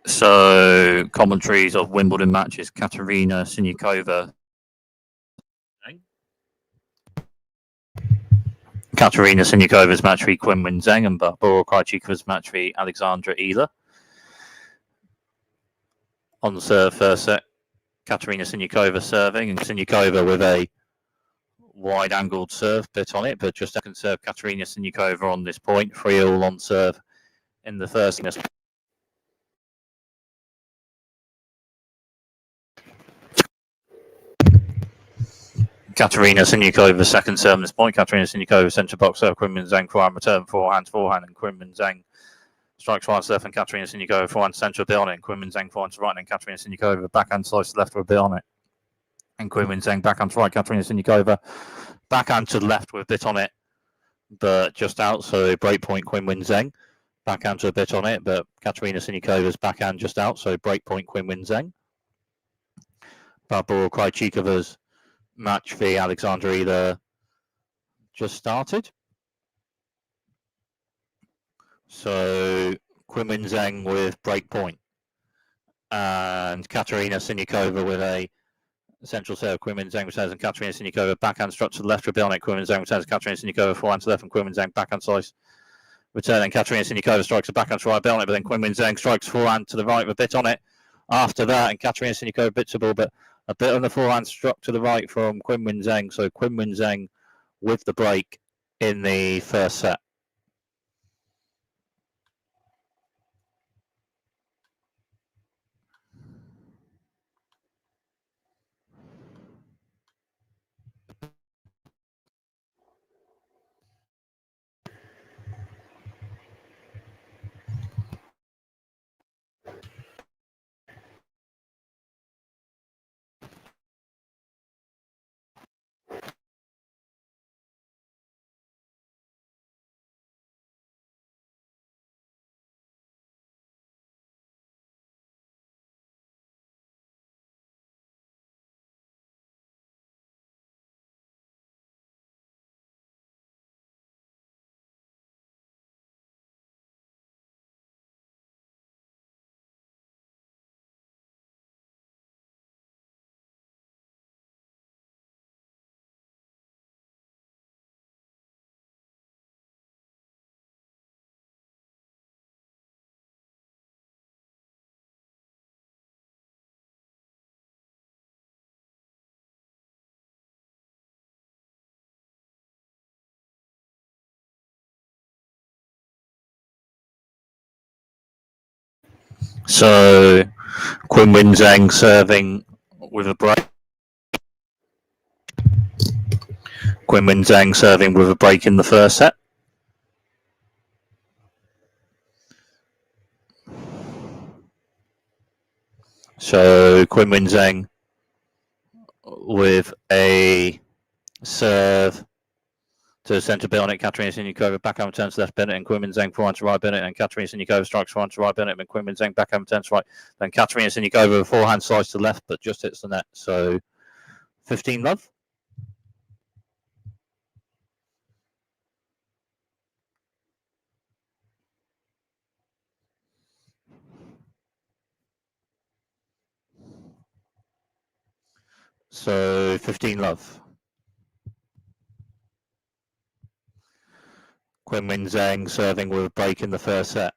So, commentaries of Wimbledon matches: Katerina Siniakova. Katerina Sinyakova's match v Qinwen Zheng and Barbora Krejcikova's match v Alexandra Eala. On the serve, first set, Katerina Siniakova serving, and Siniakova with a wide-angled serve bit on it, but just second serve, Katerina Siniakova on this point, 3-all on serve in the first. Katerina Siniakova second serve on this point. Katerina Siniakova centre box serve. Qinwen Zheng forehand return, forehand, and Qinwen Zheng strikes right to left, and Katerina Siniakova forehand centre a bit on it. And Qinwen Zheng forehand to right, and Katerina Siniakova backhand slice to left with a bit on it. And Qinwen Zheng backhand to right. Katerina Siniakova backhand to the left with a bit on it, but just out. So break point Qinwen Zheng. Backhand to a bit on it, but Katerina Siniakova's backhand just out. So break point Qinwen Zheng. Barbora Krejcikova's match v Alexandra Eala just started. So Qinwen Zheng with break point, and Katerina Siniakova with a central serve. Qinwen Zheng returns, and Katerina Siniakova backhand struck to the left, a on it. Qinwen Zheng returns, Katerina Siniakova forehand to left, and Qinwen Zheng backhand slice return, and Katerina Siniakova strikes a backhand to right, bit on it, but then Qinwen Zheng strikes forehand to the right with a bit on it after that, and Katerina Siniakova bits the ball, but a bit on the forehand struck to the right from Qinwen Zheng. So Qinwen Zheng with the break in the first set. So Qinwen Zheng serving with a break. Qinwen Zheng serving with a break in the first set. So Qinwen Zheng with a serve to the centre bit on it. Katerina Siniakova backhand returns to left Bennett, and Qinwen Zheng forehand to right Bennett, and Katerina Siniakova strikes forehand to right Bennett, and Qinwen Zheng backhand returns to right. Then Katerina Siniakova with a forehand slice to left, but just hits the net. So 15-love. So 15-love. Qinwen Zheng serving with a break in the first set.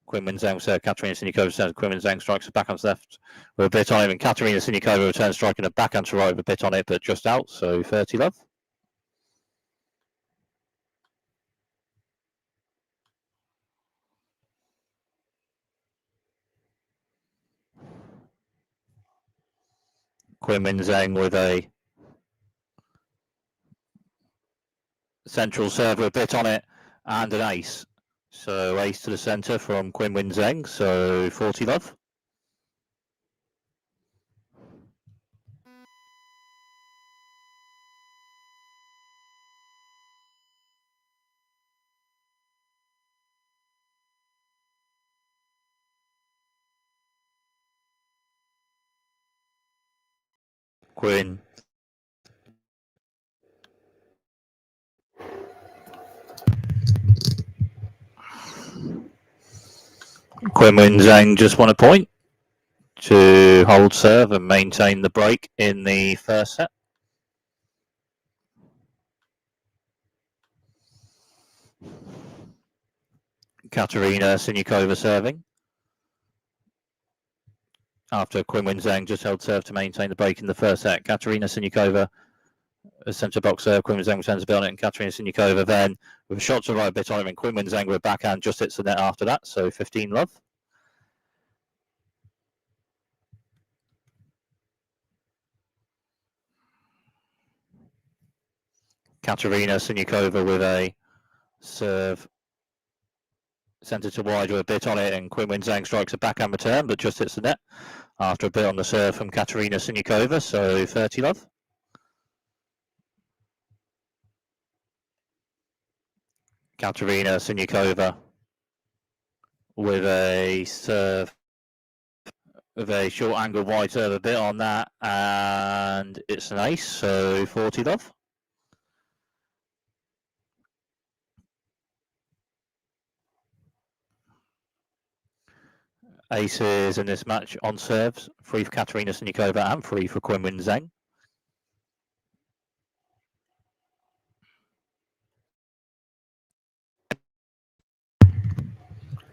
Qinwen Zheng serve, Katerina Siniakova serves. Qinwen Zheng strikes a backhand to left with a bit on it, and Katerina Siniakova returns striking a backhand to right with a bit on it, but just out. So 30-love. Qinwen Zheng with a central serve with a bit on it and an ace. So ace to the centre from Qinwen Zheng. So 40-love. Quinn. Qinwen Zheng just won a point to hold serve and maintain the break in the first set. Katerina Siniakova serving. After Qinwen Zheng just held serve to maintain the break in the first set. Katerina Siniakova, a centre box serve. Qinwen Zheng returns a bit on it, and Katerina Siniakova then with a shot to the right bit on it, and Qinwen Zheng with a backhand just hits the net after that. So 15 love. Katerina Siniakova with a serve centre to wide with a bit on it, and Qinwen Zheng strikes a backhand return, but just hits the net after a bit on the serve from Katerina Siniakova. So 30 love. Katerina Siniakova with a serve with a short angle wide serve, a bit on that, and it's an ace, so 40 love. Aces in this match on serves, 3 for Katerina Siniakova and 3 for Qinwen Zheng.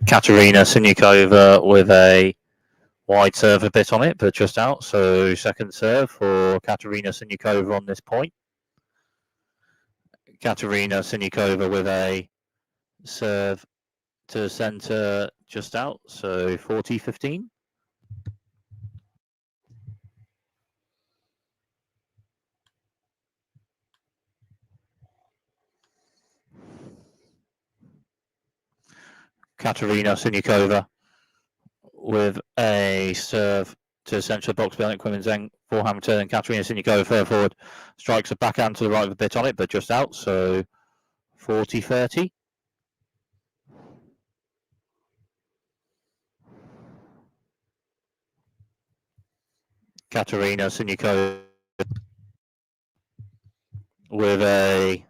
Katerina Siniakova with a wide serve, a bit on it, but just out. So second serve for Katerina Siniakova on this point. Katerina Siniakova with a serve to centre just out. So 40-15. Katerina Siniakova with a serve to centre box behind Qinwen Zheng, forehand return, and Katerina Siniakova further forward strikes a backhand to the right with a bit on it, but just out, so 40-30. Katerina Siniakova with a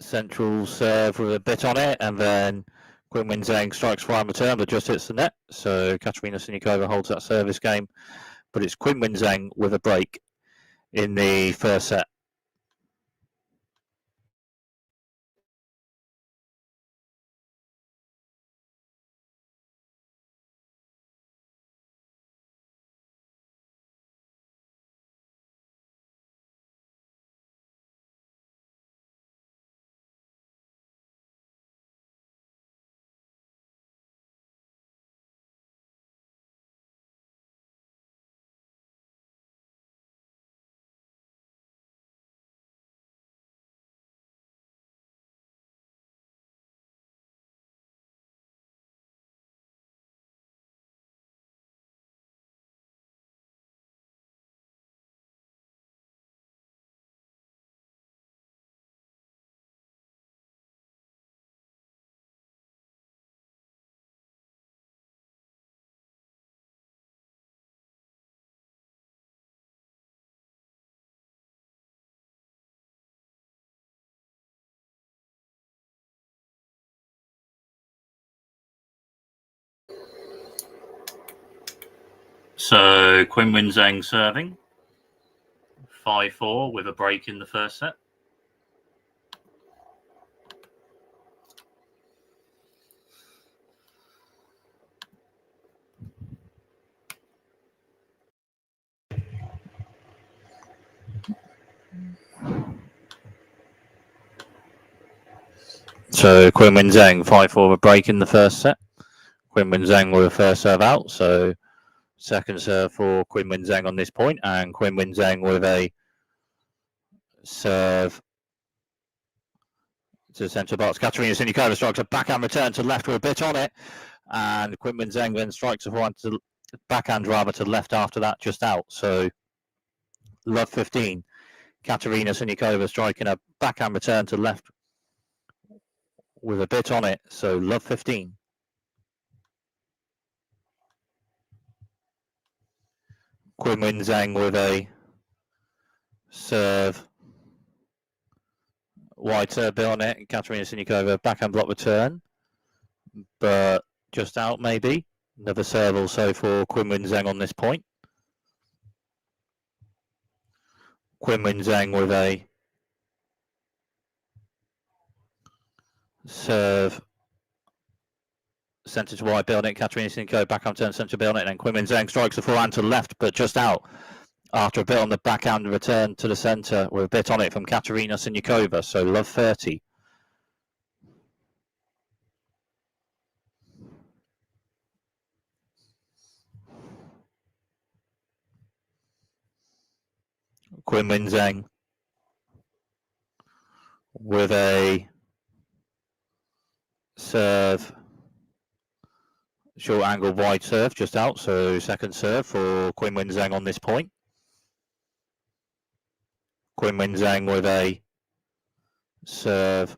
central serve with a bit on it, and then Qinwen Zheng strikes forehand return, but just hits the net. So Katerina Siniakova holds that service game, but it's Qinwen Zheng with a break in the first set. So Qinwen Zheng serving 5-4 with a break in the first set. So Qinwen Zheng 5-4 with a break in the first set. Qinwen Zheng with a first serve out, so second serve for Qinwen Zheng on this point, and Qinwen Zheng with a serve to centre box. Katerina Siniakova strikes a backhand return to left with a bit on it, and Qinwen Zheng then strikes a forehand to backhand rather to left after that, just out. So love 15. Katerina Siniakova striking a backhand return to left with a bit on it, so love 15. Qinwen Zheng with a serve, wide serve bit on it, Katerina Siniakova backhand block return, but just out maybe. Another serve also for Qinwen Zheng on this point. Qinwen Zheng with a serve centre to wide, Billnet, Katerina Siniakova back on turn centre to Billnet, and Qinwen Zheng strikes the forehand to left, but just out after a bit on the backhand return to the centre with a bit on it from Katerina Siniakova, so love 30. Qinwen Zheng with a serve, short angle wide serve, just out, so second serve for Qinwen Zheng on this point. Qinwen Zheng with a serve,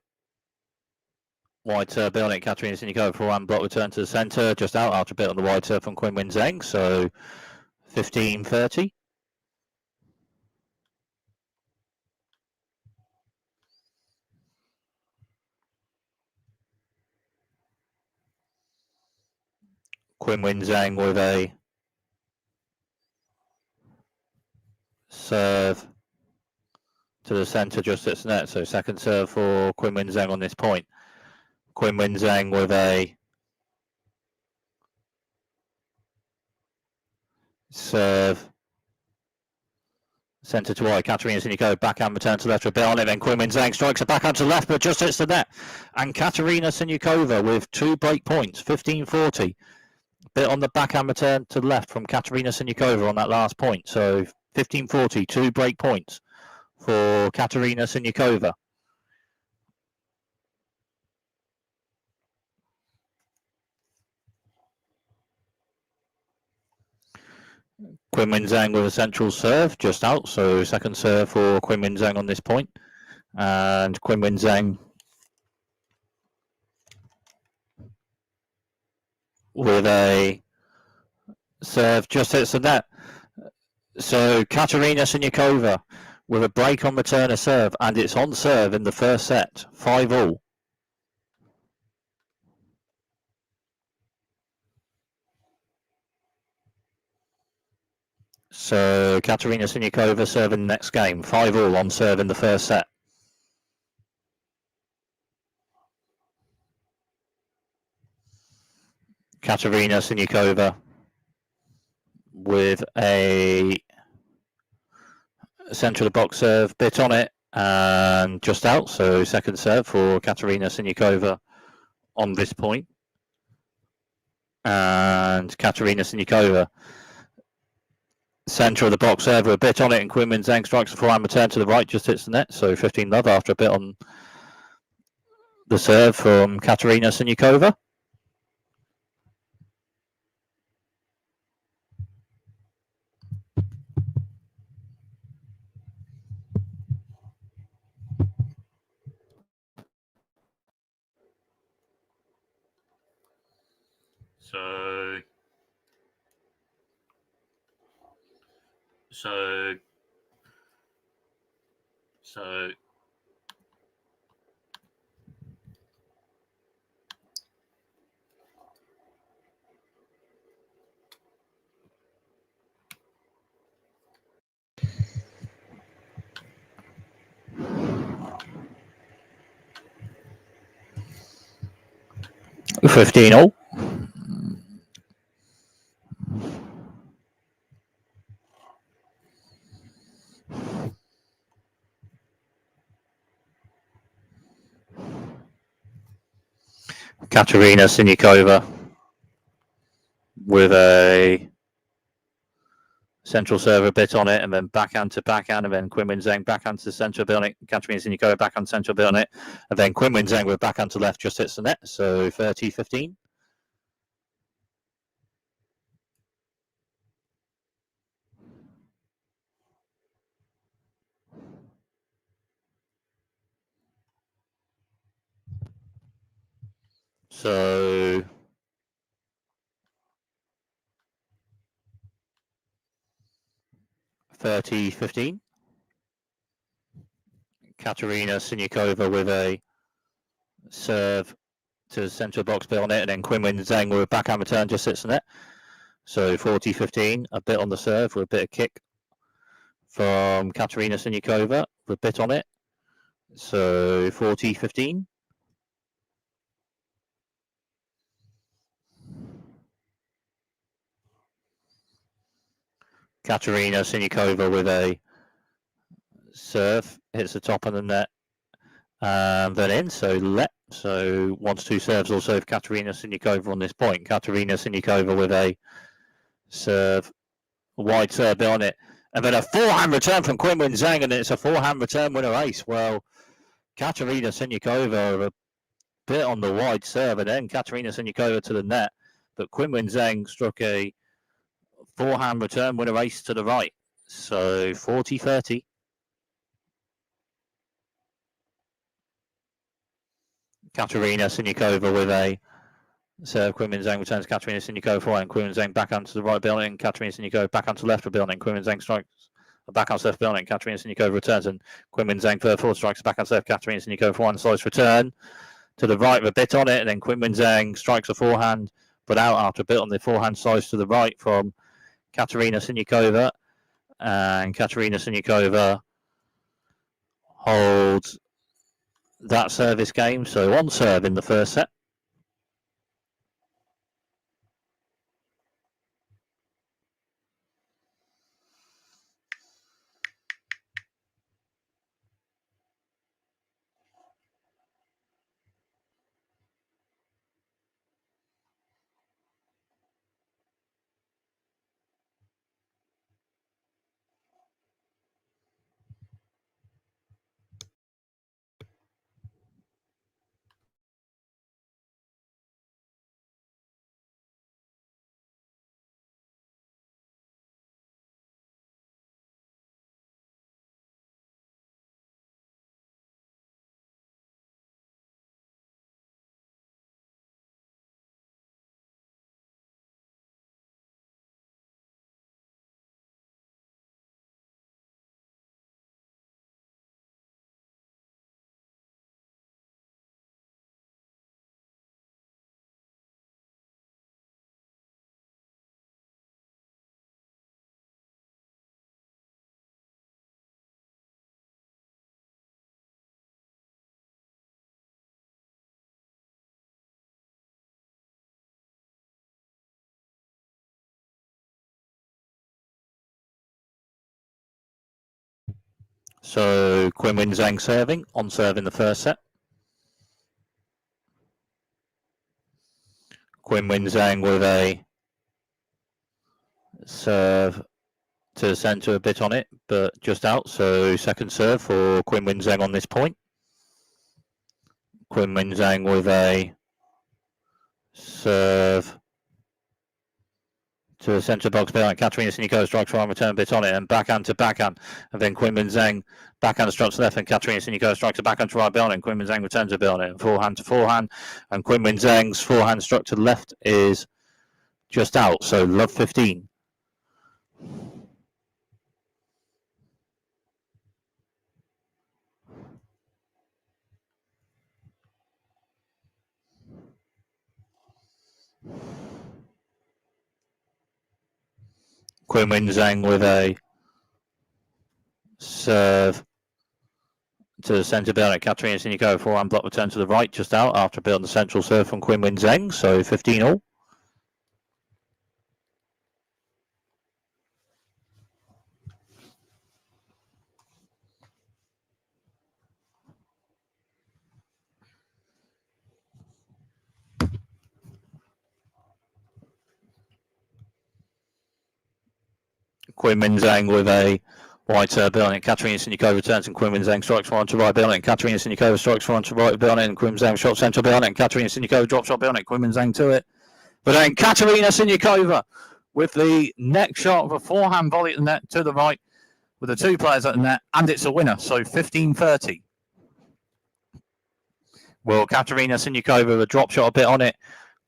wide serve, Billnet, Katerina Siniakova forehand block return to the centre, just out after a bit on the wide serve from Qinwen Zheng, so 15-30. Qinwen Zheng with a serve to the centre, just hits the net, so second serve for Qinwen Zheng on this point. Qinwen Zheng with a serve centre to wide, Katerina Siniakova backhand return to left with a bit on it, then Qinwen Zheng strikes a backhand to left, but just hits the net. And Katerina Siniakova with 2 break points, 15-40. Bit on the backhand return to left from Katerina Siniakova on that last point, so 15-40, 2 break points for Katerina Siniakova. Qinwen Zheng with a central serve, just out, so second serve for Qinwen Zheng on this point. And Qinwen Zheng with a serve, just hits the net. So Katerina Siniakova with a break on return of serve, and it's on serve in the first set, 5-all. So Katerina Siniakova serving the next game, 5-all on serve in the first set. Katerina Siniakova with a centre of the box serve, bit on it, and just out, so second serve for Katerina Siniakova on this point. And Katerina Siniakova, centre of the box serve, a bit on it, and Qinwen Zheng strikes a forehand return to the right, just hits the net, so 15-love after a bit on the serve from Katerina Siniakova. So 15-all. Katerina Siniakova with a central serve, a bit on it, and then backhand to backhand, and then Qinwen Zheng backhand to central Billnet, Katerina Siniakova backhand central Billnet, and then Qinwen Zheng with backhand to left just hits the net, so 30-15. So 30-15. Katerina Siniakova with a serve to the centre box bit on it, and then Quinwen Zheng with a backhand return just sits in it. So 40-15, a bit on the serve with a bit of kick from Katerina Siniakova with a bit on it. So 40-15. Katerina Siniakova with a serve, hits the top of the net, and then in, so 1-2 serves also for Katerina Siniakova on this point. Katerina Siniakova with a serve, wide serve on it, and then a forehand return from Quinwen Zheng, and it's a forehand return winner ace. Well, Katerina Siniakova a bit on the wide serve, and then Katerina Siniakova to the net, but Quinwen Zheng struck a forehand return winner ace to the right. So 40-30. Katerina Siniakova with a serve. Quinwen Zheng returns Katerina Siniakova forehand. Quinwen Zheng backhand to the right building. Katerina Siniakova backhand to the left of building. Quinwen Zheng strikes a backhand to left building. Katerina Siniakova returns, and Quinwen Zheng third forward strikes a backhand to left. Katerina Siniakova forehand slice return to the right with a bit on it, and then Quinwen Zheng strikes a forehand, but out after a bit on the forehand slice to the right from Katerina Siniakova, and Katerina Siniakova holds that service game. So one serve in the first set. So Quinwen Zheng serving, on serve in the first set. Quinwen Zheng with a serve to the centre, a bit on it, but just out. So second serve for Quinwen Zheng on this point. Quinwen Zheng with a serve to the centre box behind. Katerina Siniakova strikes forehand return, bit on it, and backhand to backhand, and then Quinwen Zheng backhand strikes left, and Katerina Siniakova strikes a backhand to right building. Quinwen Zheng returns a building, and forehand to forehand, and Quinwen Zheng's forehand struck to the left is just out. So love 15. Quinwen Zheng with a serve to the centre building. Katerina Siniakova forehand block return to the right, just out after building the central serve from Quinwen Zheng. So 15 all. Quinwen Zheng with a wide serve building. Katerina Siniakova returns, and Quinwen Zheng strikes forehand to right building. Katerina Siniakova strikes forehand to right building, and Quinwen Zheng shot central building. Katerina Siniakova drop shot building. Quinwen Zheng to it. But then Katerina Siniakova with the next shot of a forehand volley at the net to the right with the two players at the net, and it's a winner. So 15-30. Well, Katerina Siniakova, a drop shot a bit on it.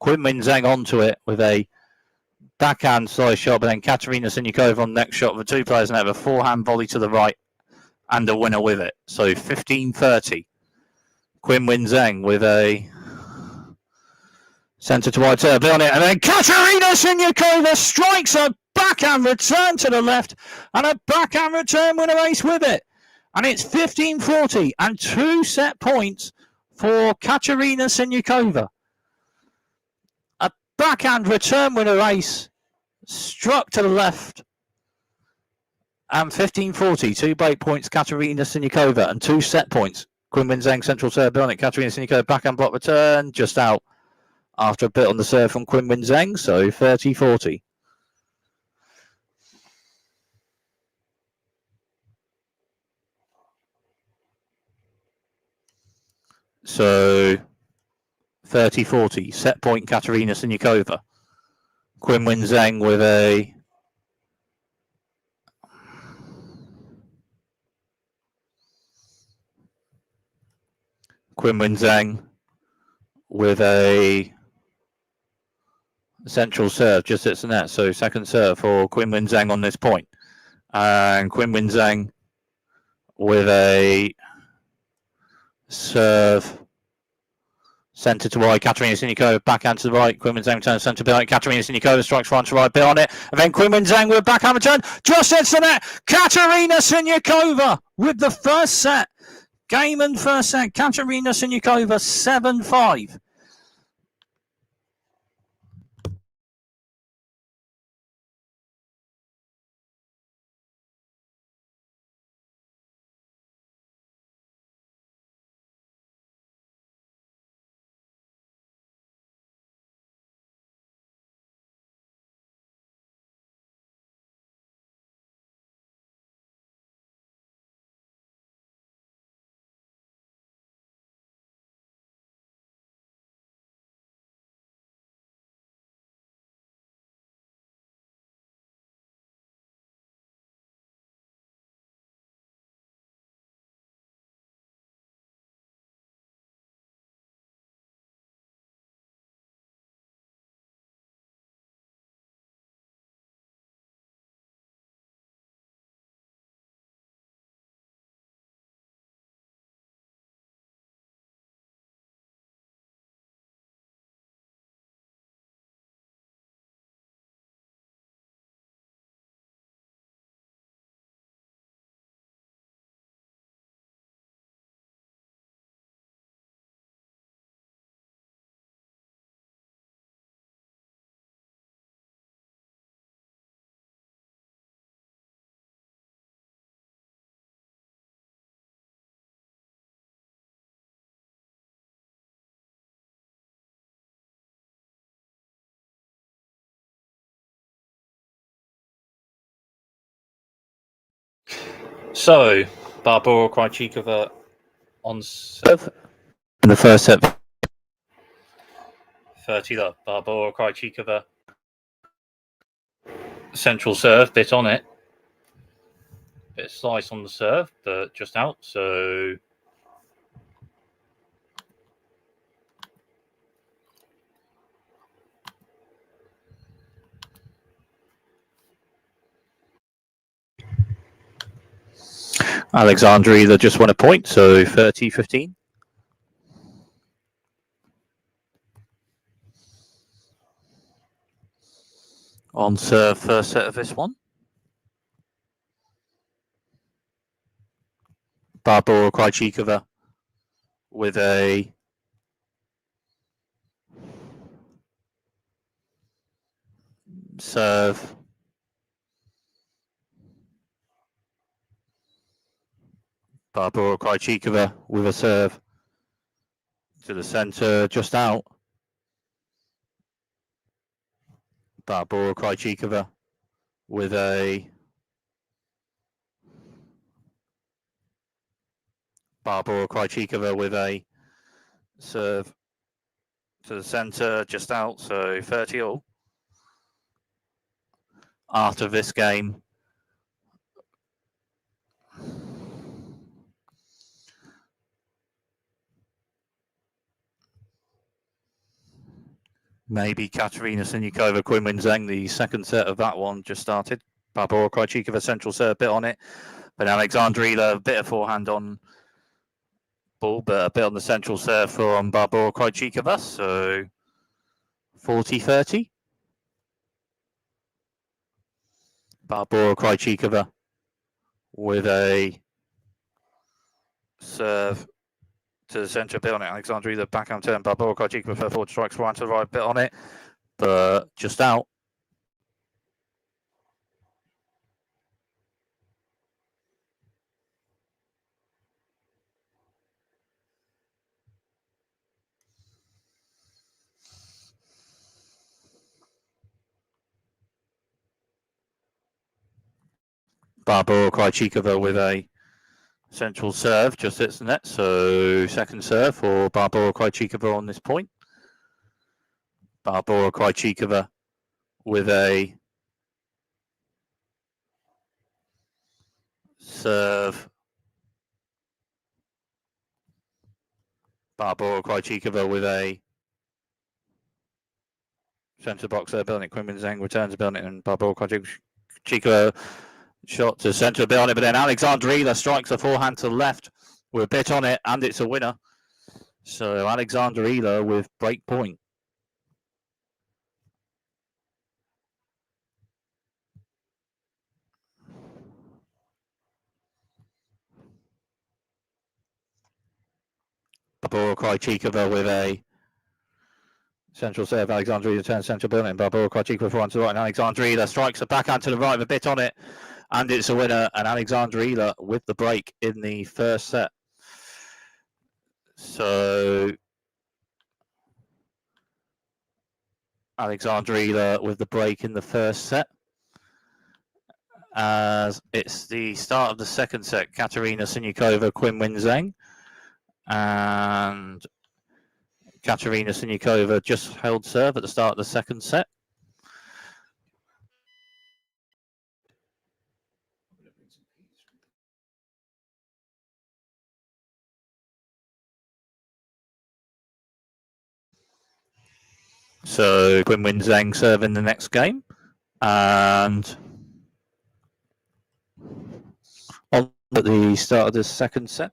Quinwen Zheng onto it with a backhand slice shot, but then Katerina Siniakova on the next shot with the two players and have a forehand volley to the right and a winner with it. So 15-30. Quinwen Zheng with a Centre to wide serve on it, and then Katerina Siniakova strikes a backhand return to the left, and a backhand return winner ace with it. And it's 15-40 and 2 set points for Katerina Siniakova. A backhand return winner ace struck to the left. And 15-40, 2 break points, Katerina Siniakova, and 2 set points. Qinwen Zheng central serve on it. Katerina Siniakova backhand block return, just out after a bit on the serve from Qinwen Zheng, so 30-40. So 30-40, set point Katerina Siniakova. Qinwen Zheng with a central serve, just hits the net. So second serve for Qinwen Zheng on this point. And Qinwen Zheng with a serve centre to right. Katerina Siniakova backhand to the right. Qinwen Zheng returns centre behind. Katerina Siniakova strikes front to right, bit on it. And then Qinwen Zheng with a backhand return. Just hits the net. Katerina Siniakova with the first set. Game and first set. Katerina Siniakova 7-5. So, Barbora Krejcikova on serve in the first set. 30 love. Barbora Krejcikova central serve, bit on it. Bit of slice on the serve, but just out. So Alexandra Eala just won a point, so 30-15. On serve, first set of this one. Barbora Krejcikova with a serve. Barbora Krejcikova with a serve to the centre, just out. Barbora Krejcikova with a serve to the centre, just out. So 30 all. After this game, maybe Katerina Siniakova, Qinwen Zheng, the second set of that one just started. Barbora Krejcikova central serve, bit on it. But Alexandra Eala, a bit of forehand on ball, but a bit on the central serve from Barbora Krejcikova. So 40-30. Barbora Krejcikova with a serve to the centre, bit on it. Alexandra Eala backhand turn. Barbora Krejcikova for forward strikes forehand to the right, bit on it, but just out. Barbora Krejcikova with a central serve, just hits the net. So second serve for Barbora Krejcikova on this point. Barbora Krejcikova with a serve. Barbora Krejcikova with a centre box there, building it. Quinmin Zheng returns to building it, and Barbora Krejcikova shot to centre, bit on it, but then Alexandra Eala strikes a forehand to the left with a bit on it, and it's a winner. So Alexandra Eala with break point. Barbora Krejcikova with a central serve. Alexandra Eala turns central building. Barbora Krejcikova forehand to the right, and Alexandra Eala strikes a backhand to the right with a bit on it, and it's a winner. And Alexandra Eala with the break in the first set. So Alexandra Eala with the break in the first set. As it's the start of the second set, Katerina Siniakova, Quinmin Zheng, and Katerina Siniakova just held serve at the start of the second set. So Quinmin Zheng serving the next game, and on at the start of the second set.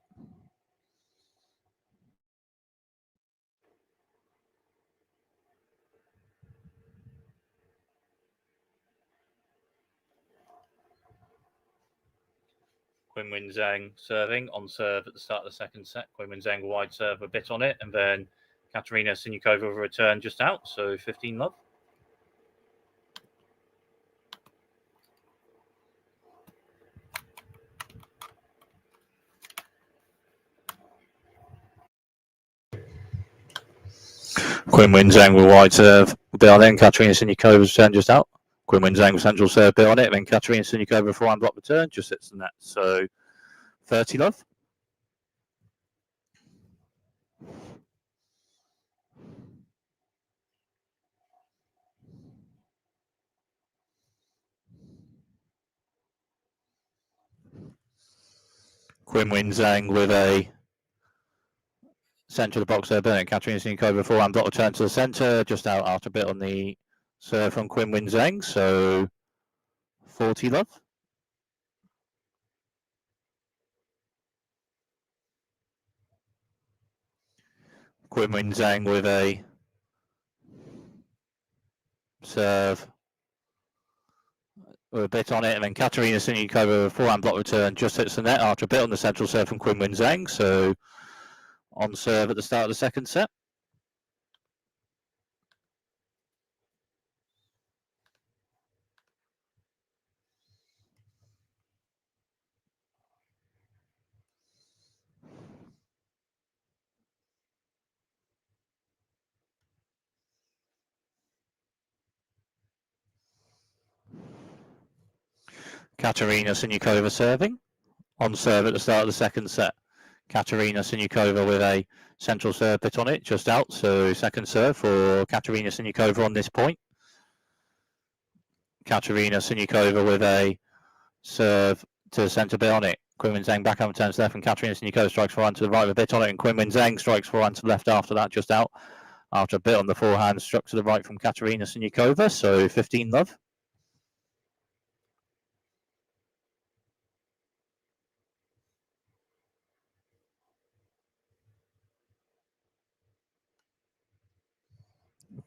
Quinmin Zheng serving on serve at the start of the second set. Quinmin Zheng wide serve, a bit on it, and then Katerina Siniakova with a return just out, so 15-love. Quinmin Zheng with wide serve, bit on it, and Katerina Sinyakova's return just out. Quinmin Zheng with central serve, bit on it, then Katerina Siniakova forehand block return, just hits the net, so 30-love. Quinmin Zheng with a centre of the box there, Bernard Katerina Siniakova forehand block return to the centre, just out after a bit on the serve from Quinmin Zheng, so 40-love. Quinmin Zheng with a serve with a bit on it, and then Katerina Siniakova forehand block return just hits the net after a bit on the central serve from Quinmin Zheng, so on serve at the start of the second set. Katerina Siniakova serving on serve at the start of the second set. Katerina Siniakova with a central serve bit on it, just out, so second serve for Katerina Siniakova on this point. Katerina Siniakova with a serve to the centre bit on it. Quinmin Zheng backhand turns left, and Katerina Siniakova strikes forehand to the right with a bit on it, and Quinmin Zheng strikes forehand to the left after that, just out. After a bit on the forehand, struck to the right from Katerina Siniakova, so 15-love.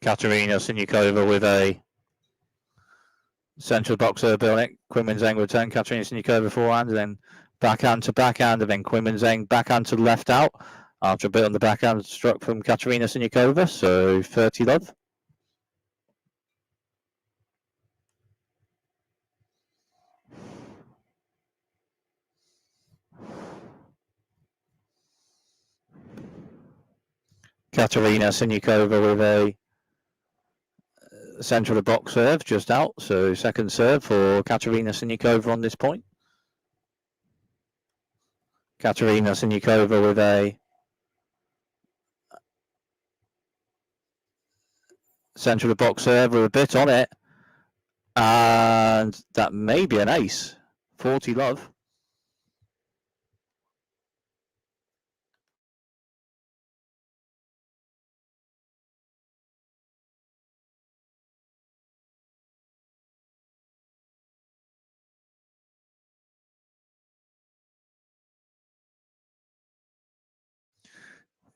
Katerina Siniakova with a central box serve on it. Quinlan Zheng return. Katerina Siniakova forehand, and then backhand to backhand, and then Quinlan Zheng backhand to left out after a bit on the backhand struck from Katerina Siniakova. So 30 love. Katerina Siniakova with a central of the box serve just out. So second serve for Katerina Siniakova on this point. Katerina Siniakova with a central of the box serve with a bit on it. And that may be an ace. 40 love.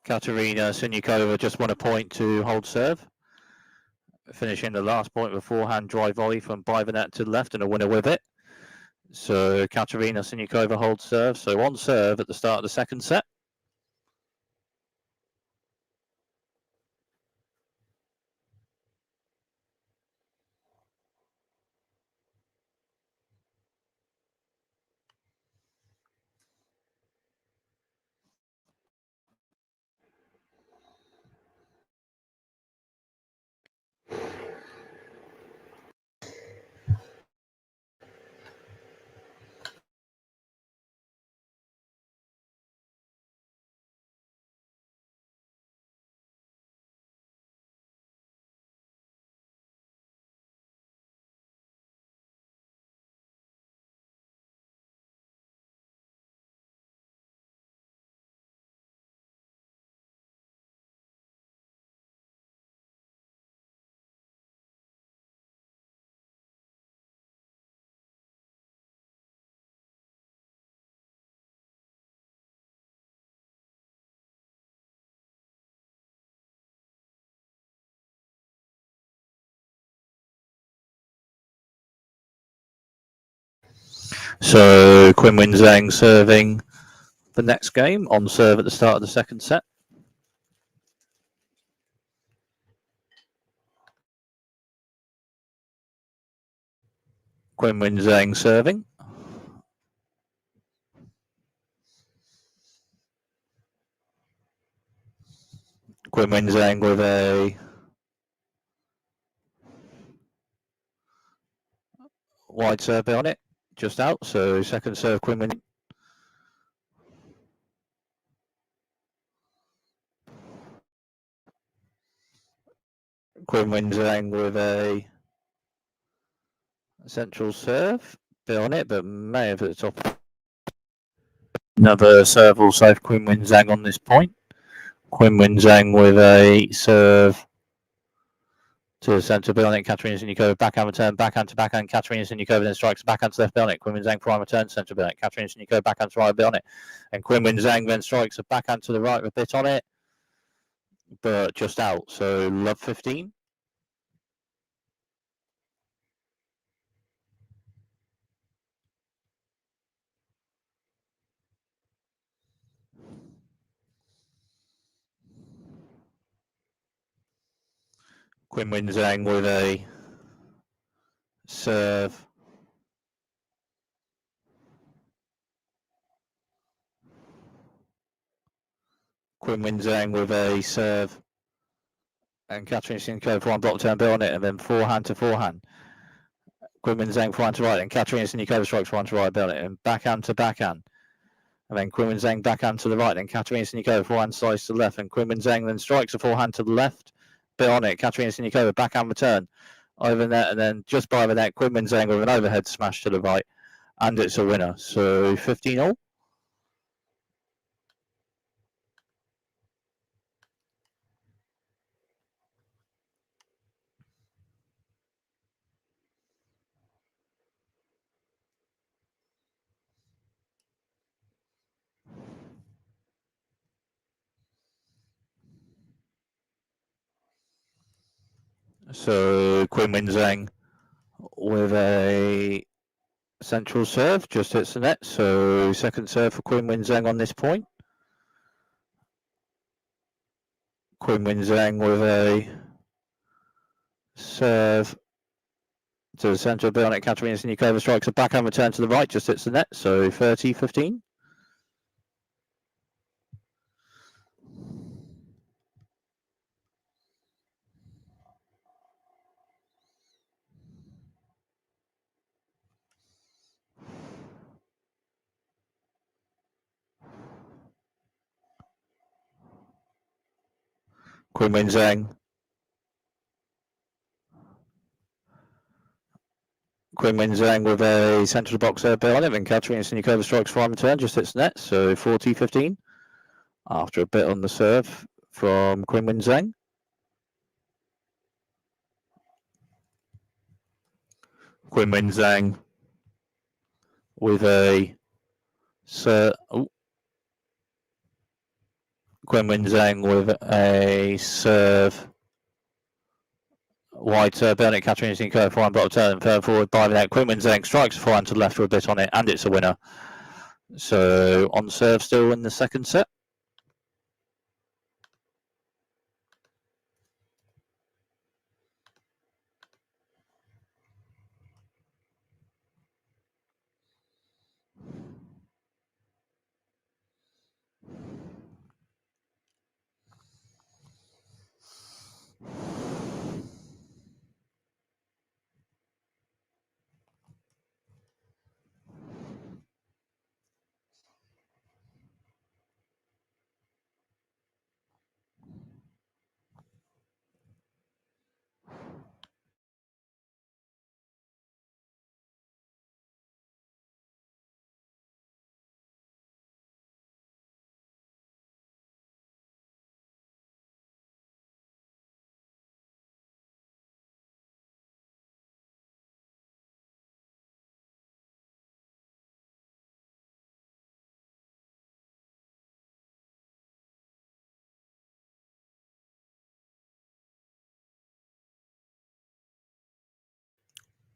Katerina Siniakova just won a point to hold serve, finishing the last point with a forehand drive volley from by the net to the left and a winner with it. So Katerina Siniakova holds serve. So on serve at the start of the second set. So Quinlan Zheng serving the next game on serve at the start of the second set. Quinlan Zheng serving. Quinlan Zheng with a wide serve on it, just out. So second serve Quinlan. Quinlan Zheng with a central serve, bit on it, but may have at the top. Another serve will save Quinlan Zheng on this point. Quinlan Zheng with a serve to the centre, bit on it. Katerina Siniakova backhand return, backhand to backhand. Katerina Siniakova then strikes backhand to left, bit on it. Quinlan Zheng prime return, centre, bit on it. Katerina Siniakova backhand to right, bit on it. And Quinlan Zheng then strikes a backhand to the right with a bit on it, but just out. So love 15. Quinlan Zheng with a serve. Quinlan Zheng with a serve. And Katerina Siniakova for one block turn, bit on it, and then forehand to forehand. Quinlan Zheng forehand to right, and Katerina Siniakova strikes forehand to right, bit on it, and backhand to backhand. And then Quinlan Zheng backhand to the right, and Katerina Siniakova forehand slice to the left, and Quinlan Zheng then strikes a forehand to the left, bit on it. Katerina Siniakova backhand return over net, and then just by the net, Quinlan Zheng with an overhead smash to the right, and it's a winner. So 15-all. So Queen Zheng with a central serve, just hits the net. So second serve for Queen Zheng on this point. Queen Zheng with a serve to the centre of Bionic. Katerina Siniakova strikes a backhand return to the right, just hits the net. So 30-15. Queen Zheng. Queen Zheng with a centre of the box serve Bionic, and Katerina Siniakova strikes for return, just hits the net. So 40-15. After a bit on the serve from Queen Zheng. Queen Zheng with a serve. Queen Zheng with a serve. Wide serve, Bionic. Katerina Siniakova forehand bottom turn, third forward by the net. Queen Zheng strikes a forehand to the left for a bit on it, and it's a winner. So on serve still in the second set.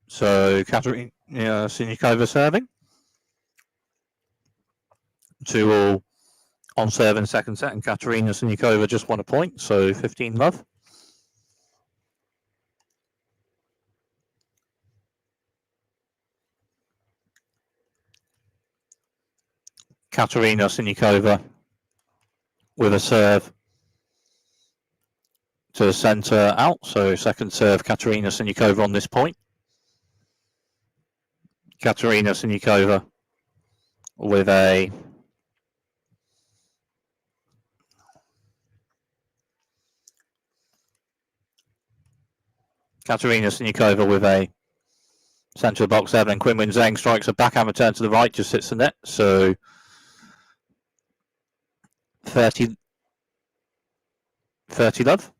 So Katerina Siniakova serving. 2-all on serve in the second set, and Katerina Siniakova just won a point, so 15-love. Katerina Siniakova with a serve to the centre out, so second serve Katerina Siniakova on this point. Katerina Siniakova with a centre box serve, and Queen Zheng strikes a backhand return to the right, just hits the net, so 30 love.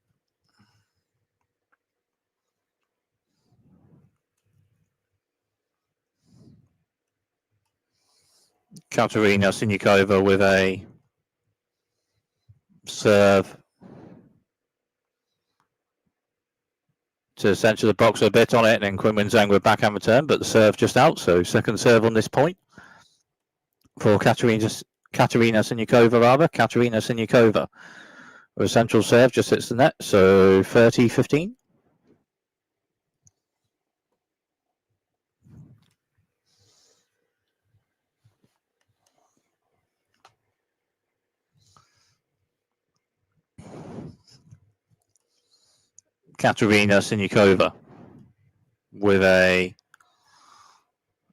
Katerina Siniakova with a serve to the centre of the box, a bit on it, and then Queen Zheng with backhand return, but the serve just out, so second serve on this point for Katerina Siniakova. Katerina Siniakova with a central serve, just hits the net, so 30-15. Katerina Siniakova with a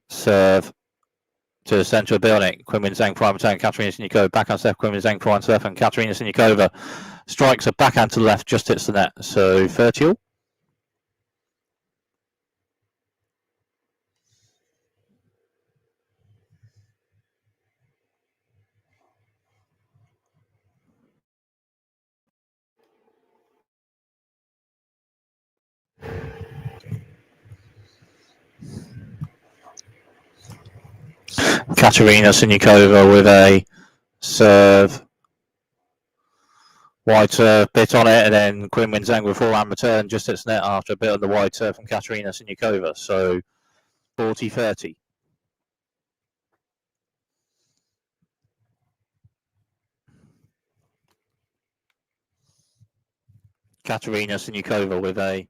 serve to the centre of Bionic. Queen Zheng prime return. Katerina Siniakova backhand serve. Queen Zheng prime serve, and Katerina Siniakova strikes a backhand to the left, just hits the net. So 30-all. Katerina Siniakova with a serve Wide serve, bit on it, and then Quinn Zheng with forehand return just hits net after a bit on the wide serve from Katerina Siniakova. So 40-30. Katerina Siniakova with a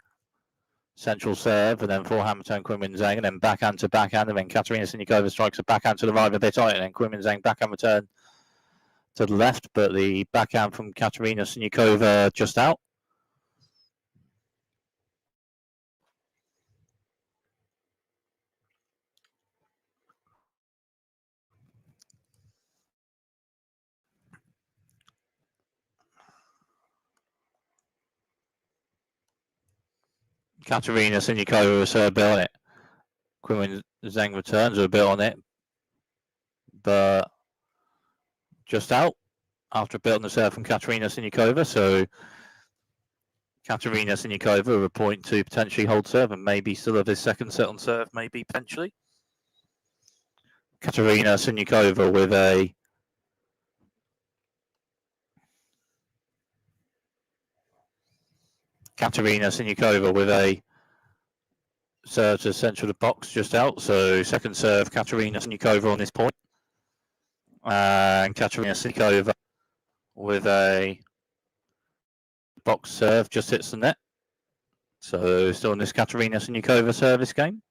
central serve, and then forehand return Quinn Zheng, and then backhand to backhand, and then Katerina Siniakova strikes a backhand to the right a bit on it, and then Quinn Zheng backhand return to the left, but the backhand from Katerina Siniakova just out. Katerina Siniakova with a bit on it. Quinn Zheng returns with a bit on it, but just out after a bit on the serve from Katerina Siniakova. So Katerina Siniakova with a point to potentially hold serve and maybe still have his second set on serve, maybe potentially. Katerina Siniakova with a serve to the centre of the box just out. So second serve, Katerina Siniakova on this point. And Katerina Siniakova with a box serve just hits the net. So still in this Katerina Siniakova service game.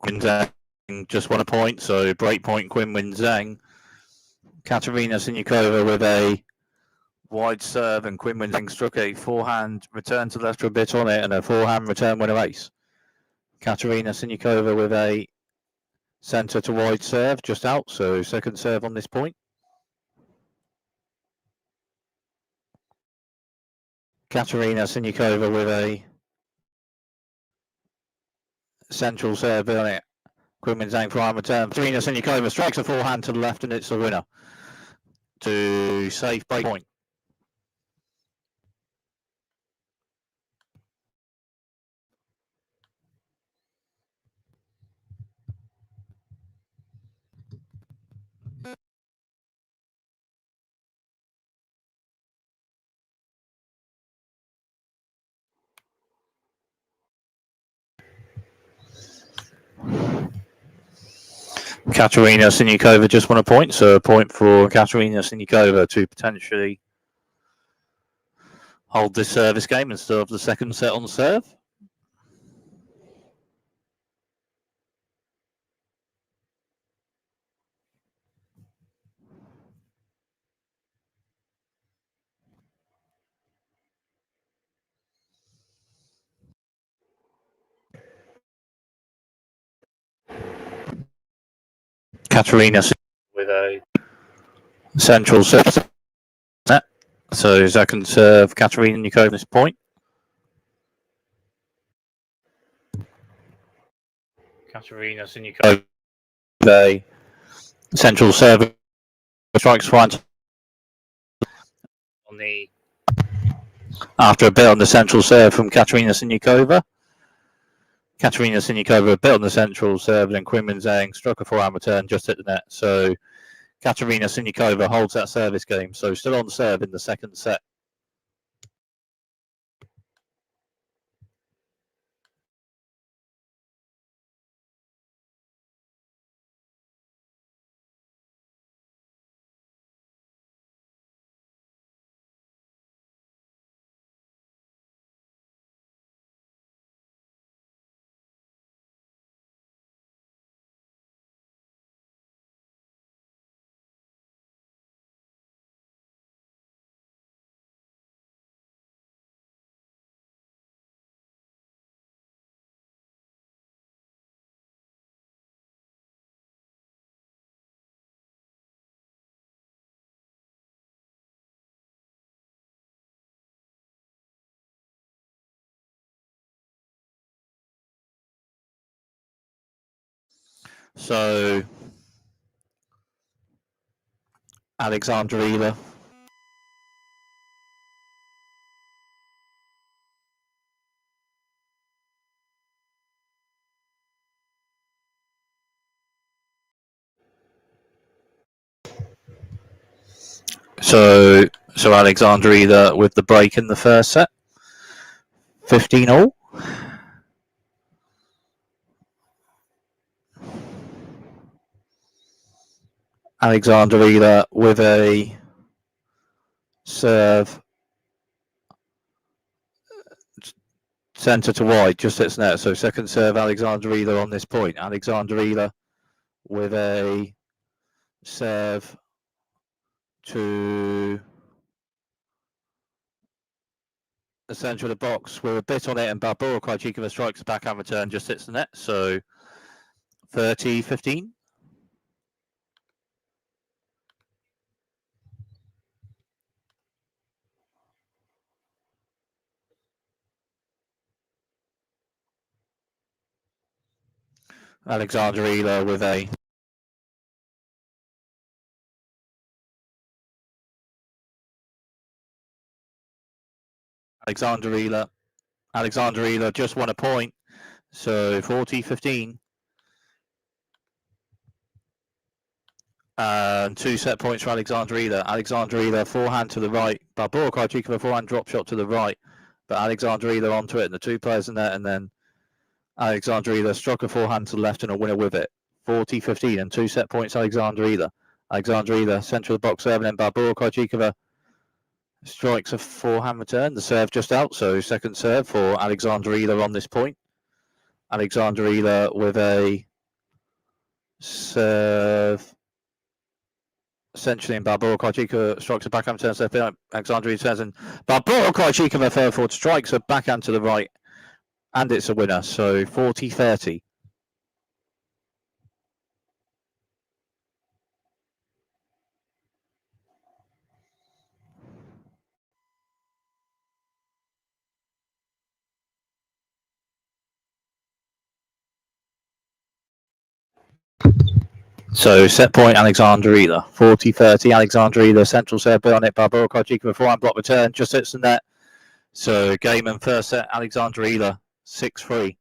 Quinn Zheng just won a point, so break point Quinn Zheng. Katerina Siniakova with a wide serve, and Quinn Zheng struck a forehand return to left for a bit on it, and a forehand return winner ace. Katerina Siniakova with a centre to wide serve just out, so second serve on this point. Katerina Siniakova with a central serve on it. Quinn Zheng for arm return. Katerina Siniakova strikes a forehand to the left, and it's the winner to save break point. Katerina Siniakova just won a point, so a point for Katerina Siniakova to potentially hold this service game and still have the second set on serve. Katerina with a central serve. So second serve, Katerina Siniakova this point. Katerina Siniakova with a central serve, strikes one on the after a bit on the central serve from Katerina Siniakova. Katerina Siniakova a bit on the central serve, and Quinn Zheng struck a forehand return just hit the net. So Katerina Siniakova holds that service game, so still on serve in the second set. So Alexandra Eala. So Alexandra Eala with the break in the first set. 15-all. Alexandra Eala with a serve centre to wide, just hits net. So second serve, Alexandra Eala on this point. Alexandra Eala with a serve to the centre of the box with a bit on it, and Barbora Krejcikova strikes a backhand return, just hits the net. So 30-15. Alexandra Eala with a Alexandra Eala just won a point, so 40-15. And 2 set points for Alexandra Eala. Alexandra Eala forehand to the right. Barbora Krejcikova forehand drop shot to the right, but Alexandra Eala onto it, and the two players in there, and then Alexandra Eala struck a forehand to the left and a winner with it. 40-15 and 2 set points Alexandra Eala. Alexandra Eala central of the box serve, and then Barbora Krejcikova strikes a forehand return. The serve just out, so second serve for Alexandra Eala on this point. Alexandra Eala with a serve essentially, and Barbora Krejcikova strikes a backhand return. So Alexandra Eala turns, and Barbora Krejcikova further forward strikes a backhand to the right, and it's a winner. So 40-30. So set point Alexandra Eala. 40-30. Alexandra Eala central serve on it. Barbora Krejcikova forehand block return just hits the net. So game and first set Alexandra Eala 6-3.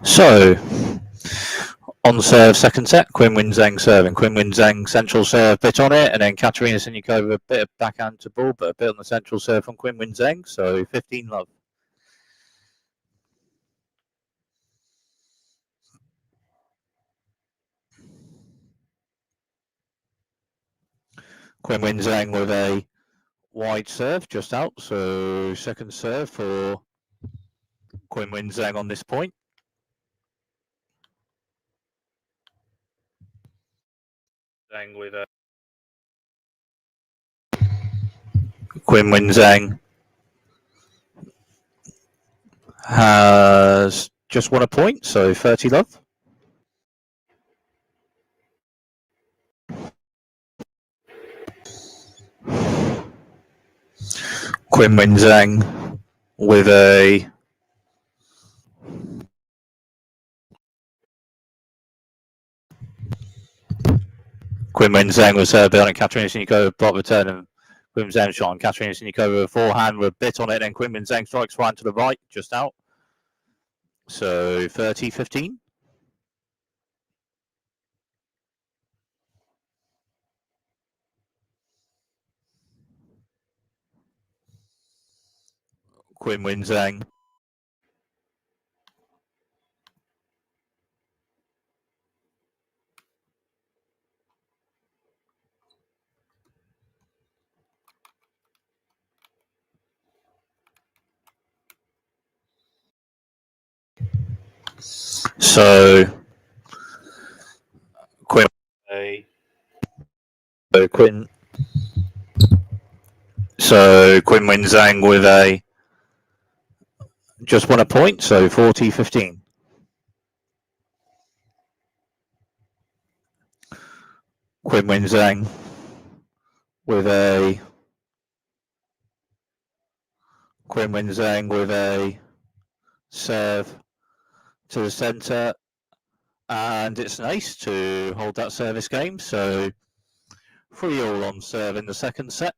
So on serve second set, Qinwen Zheng serving. Qinwen Zheng central serve, bit on it, and then Katerina Siniakova a bit of backhand to ball, but a bit on the central serve from Qinwen Zheng. So 15-love. Quinn Zheng with a wide serve just out, so second serve for Quinn Zheng on this point. Zheng with a Quinn Zheng has just won a point, so 30 love. Quinn Zheng with a Quinn Zheng with serve on it. Katerina Siniakova block return and Quinn Zheng shot on Katerina Siniakova forehand with a bit on it, and Quinn Zheng strikes forehand to the right, just out. So 30-15. Quinn Zheng. So Quinn Quinn Zheng with a just won a point, so 40-15. Quinn Zheng with a serve to the centre, and it's nice to hold that service game. So 3-all on serve in the second set.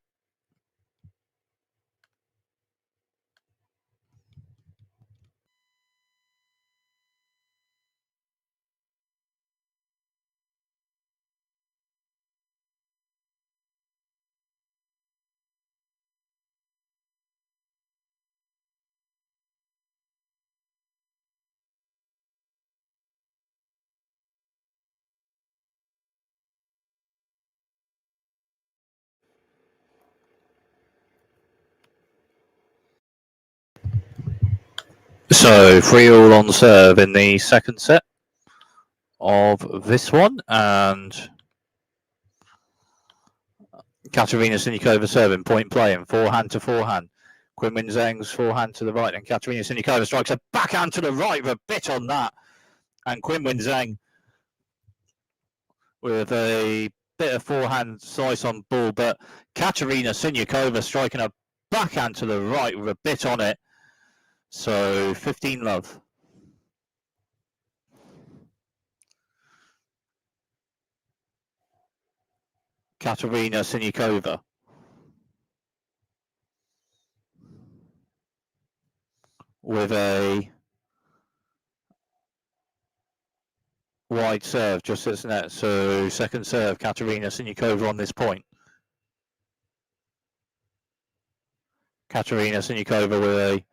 So 3-all on serve in the second set of this one, and Katerina Siniakova serving, point playing, forehand to forehand. Quinn Zheng's forehand to the right, and Katerina Siniakova strikes a backhand to the right with a bit on that, and Quinn Zheng with a bit of forehand slice on ball, but Katerina Siniakova striking a backhand to the right with a bit on it. So 15 love. Katerina Siniakova with a wide serve, just hits the net. So second serve, Katerina Siniakova on this point. Katerina Siniakova with a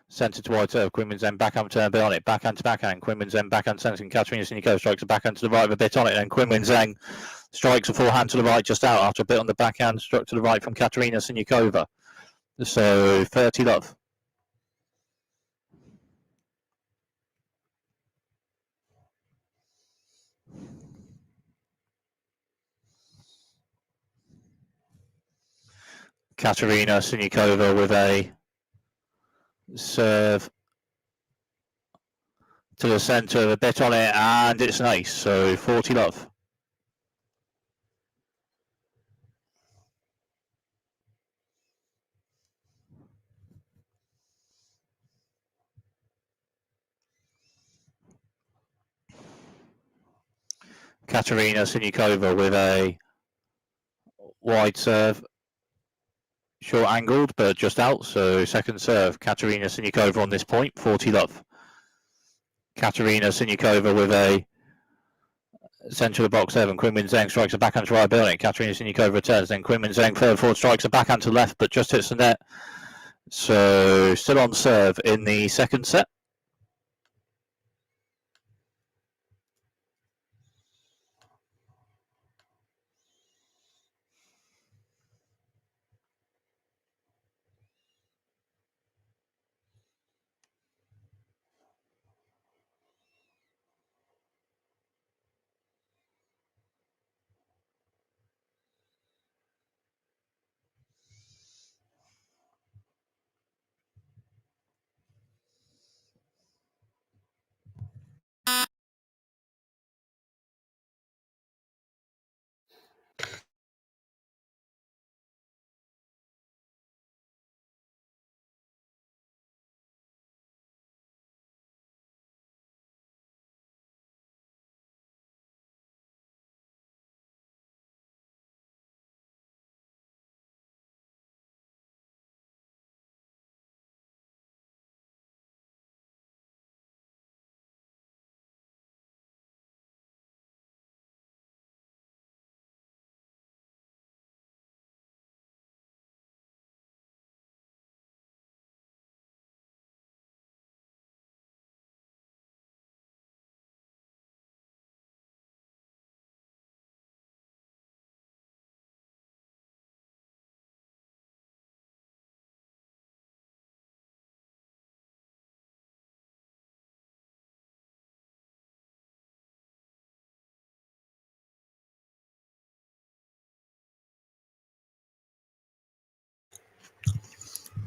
centre to wide serve. Quinn Zheng backhand turn bit on it. Backhand to backhand. Quinn Zheng backhand centre. And Katerina Siniakova strikes a backhand to the right with a bit on it. And Quinn Zheng strikes a forehand to the right just out after a bit on the backhand struck to the right from Katerina Siniakova. So 30 love. Katerina Siniakova with a serve to the centre, a bit on it, and it's nice. So 40 love. Katerina Siniakova with a wide serve, short angled, but just out. So second serve, Katerina Siniakova on this point, 40 love. Katerina Siniakova with a centre of the box 7. Quinn Zheng strikes a backhand to right building. Katerina Siniakova returns. Then Quinn Zheng further forward strikes a backhand to left, but just hits the net. So still on serve in the second set.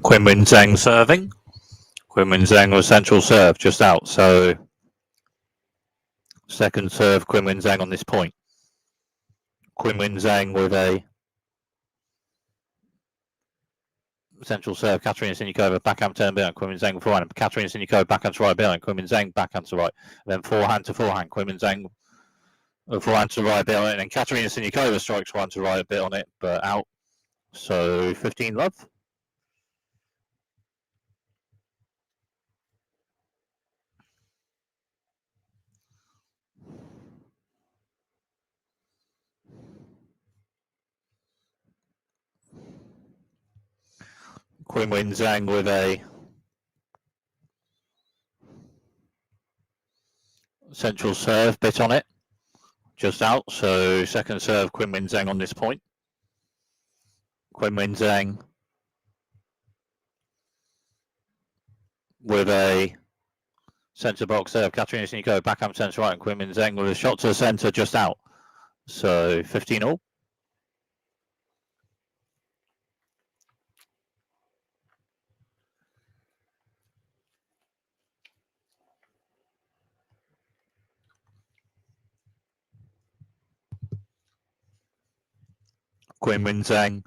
Qinwen Zheng serving. Qinwen Zheng with central serve just out. So second serve Qinwen Zheng on this point. Qinwen Zheng with a central serve. Katerina Siniakova backhand turn behind. Qinwen Zheng forehand. Katerina Siniakova backhand to right behind. Qinwen Zheng backhand to right. Then forehand to forehand. Qinwen Zheng forehand to right bit on it. And Katerina Siniakova strikes forehand to right a bit on it, but out. So 15 love. Qinwen Zheng with a central serve bit on it, just out. So second serve Qinwen Zheng on this point. Qinwen Zheng with a centre box serve. Katerina Siniakova backhand centre right, and Qinwen Zheng with a shot to the centre just out. So 15 all. Qinwen Zheng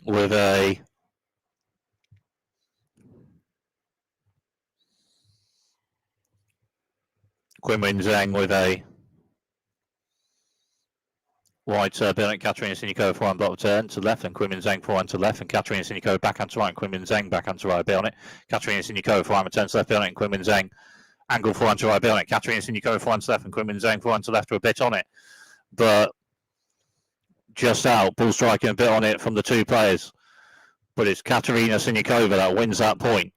with a wide serve behind Katerina Siniakova forehand block turn to left, and Qinwen Zheng forehand to left, and Katerina Siniakova backhand to right, and Qinwen Zheng backhand to right behind it. Katerina Siniakova forehand return to left behind it, and Qinwen Zheng angle forehand to right behind it. Katerina Siniakova forehand to left, and Qinwen Zheng forehand to left with a bit on it, but just out. Ball striking a bit on it from the two players, but it's Katerina Siniakova that wins that point.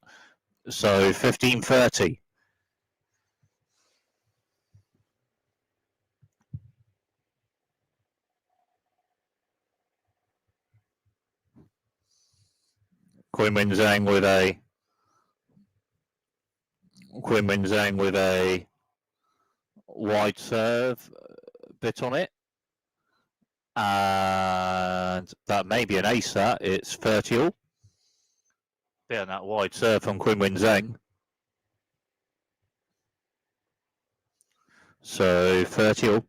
So 15-30. Qinwen Zheng with a wide serve bit on it, and that may be an ace. That it's 30 all. Bit on that wide serve from Qinwen Zheng. So 30 all.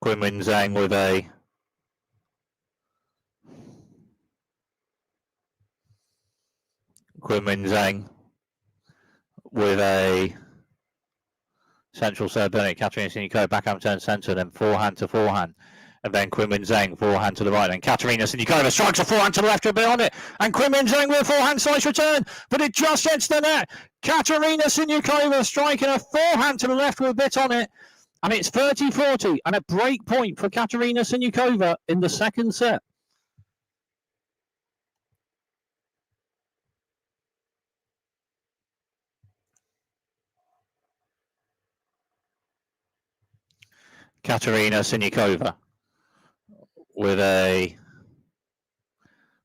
Qinwen Zheng with a central serve behind Katerina Siniakova backhand turn centre, then forehand to forehand. And then Qinwen Zheng forehand to the right. And Katerina Siniakova strikes a forehand to the left a bit on it. And Qinwen Zheng with a forehand slice return, but it just hits the net. Katerina Siniakova striking a forehand to the left with a bit on it. And it's 30-40 and a break point for Katerina Siniakova in the second set. Katerina Siniakova with a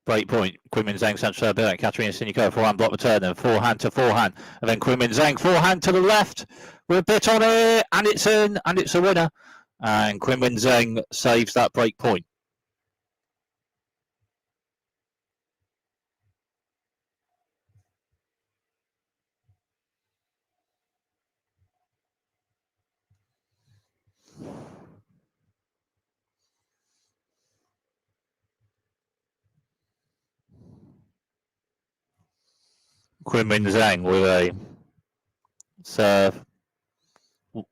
break point. Qinwen Zheng central serve behind Katerina Siniakova forehand block return, then forehand to forehand, and then Qinwen Zheng forehand to the left with a bit on it, and it's in, and it's a winner. And Qinwen Zheng saves that break point. Qinwen Zheng with a serve,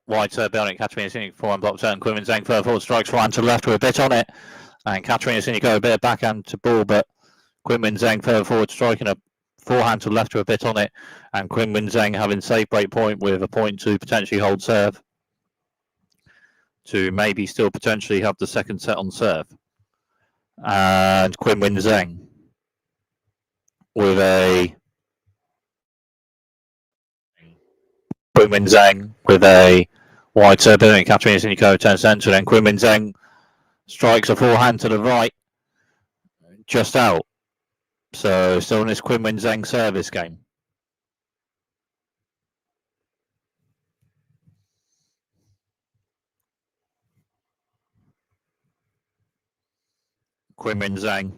wide serve behind Katerina Siniakova forehand block return. Qinwen Zheng further forward strikes forehand to the left with a bit on it, and Katerina Siniakova a bit of backhand to ball, but Qinwen Zheng further forward striking a forehand to the left with a bit on it, and Qinwen Zheng having saved break point with a point to potentially hold serve to maybe still potentially have the second set on serve. And Qinwen Zheng with a wide serve behind Katerina Siniakova turns centre, then Qinwen Zheng strikes a forehand to the right, just out. So still in this Qinwen Zheng service game. Qinwen Zheng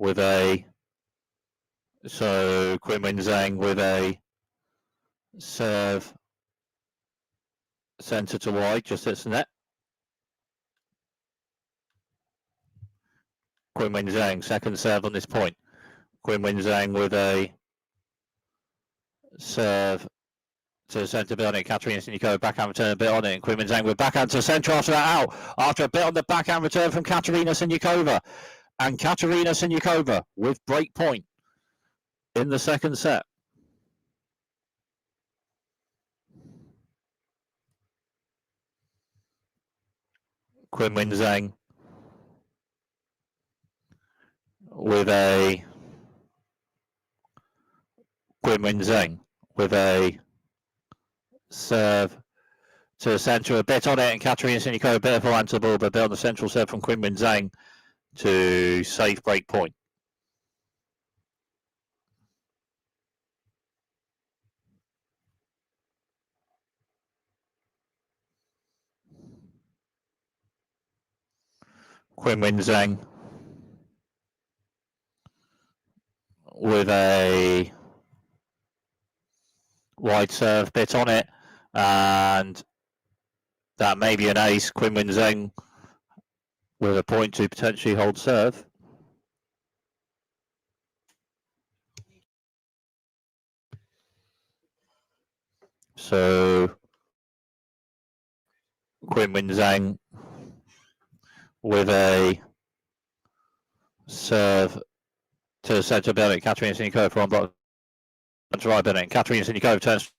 with a, so Qinwen Zheng with a serve centre to wide, just hits the net. Qinwen Zheng, second serve on this point. Qinwen Zheng with a serve to the centre, bit on it. Katerina Siniakova backhand return a bit on it, and Qinwen Zheng with backhand to the centre after that out. After a bit on the backhand return from Katerina Siniakova, and Katerina Siniakova with break point in the second set. Qinwen Zheng with a serve to the centre, a bit on it, and Katerina Siniakova a bit of a forehand to the ball, but a bit on the central serve from Qinwen Zheng to save break point. Qinwen Zheng with a wide serve, bit on it, and that may be an ace. Qinwen Zheng with a point to potentially hold serve. So Qinwen Zheng with a serve to the centre, Bennett. Katerina Siniakova for one block to right, Bennett. Katerina Siniakova turns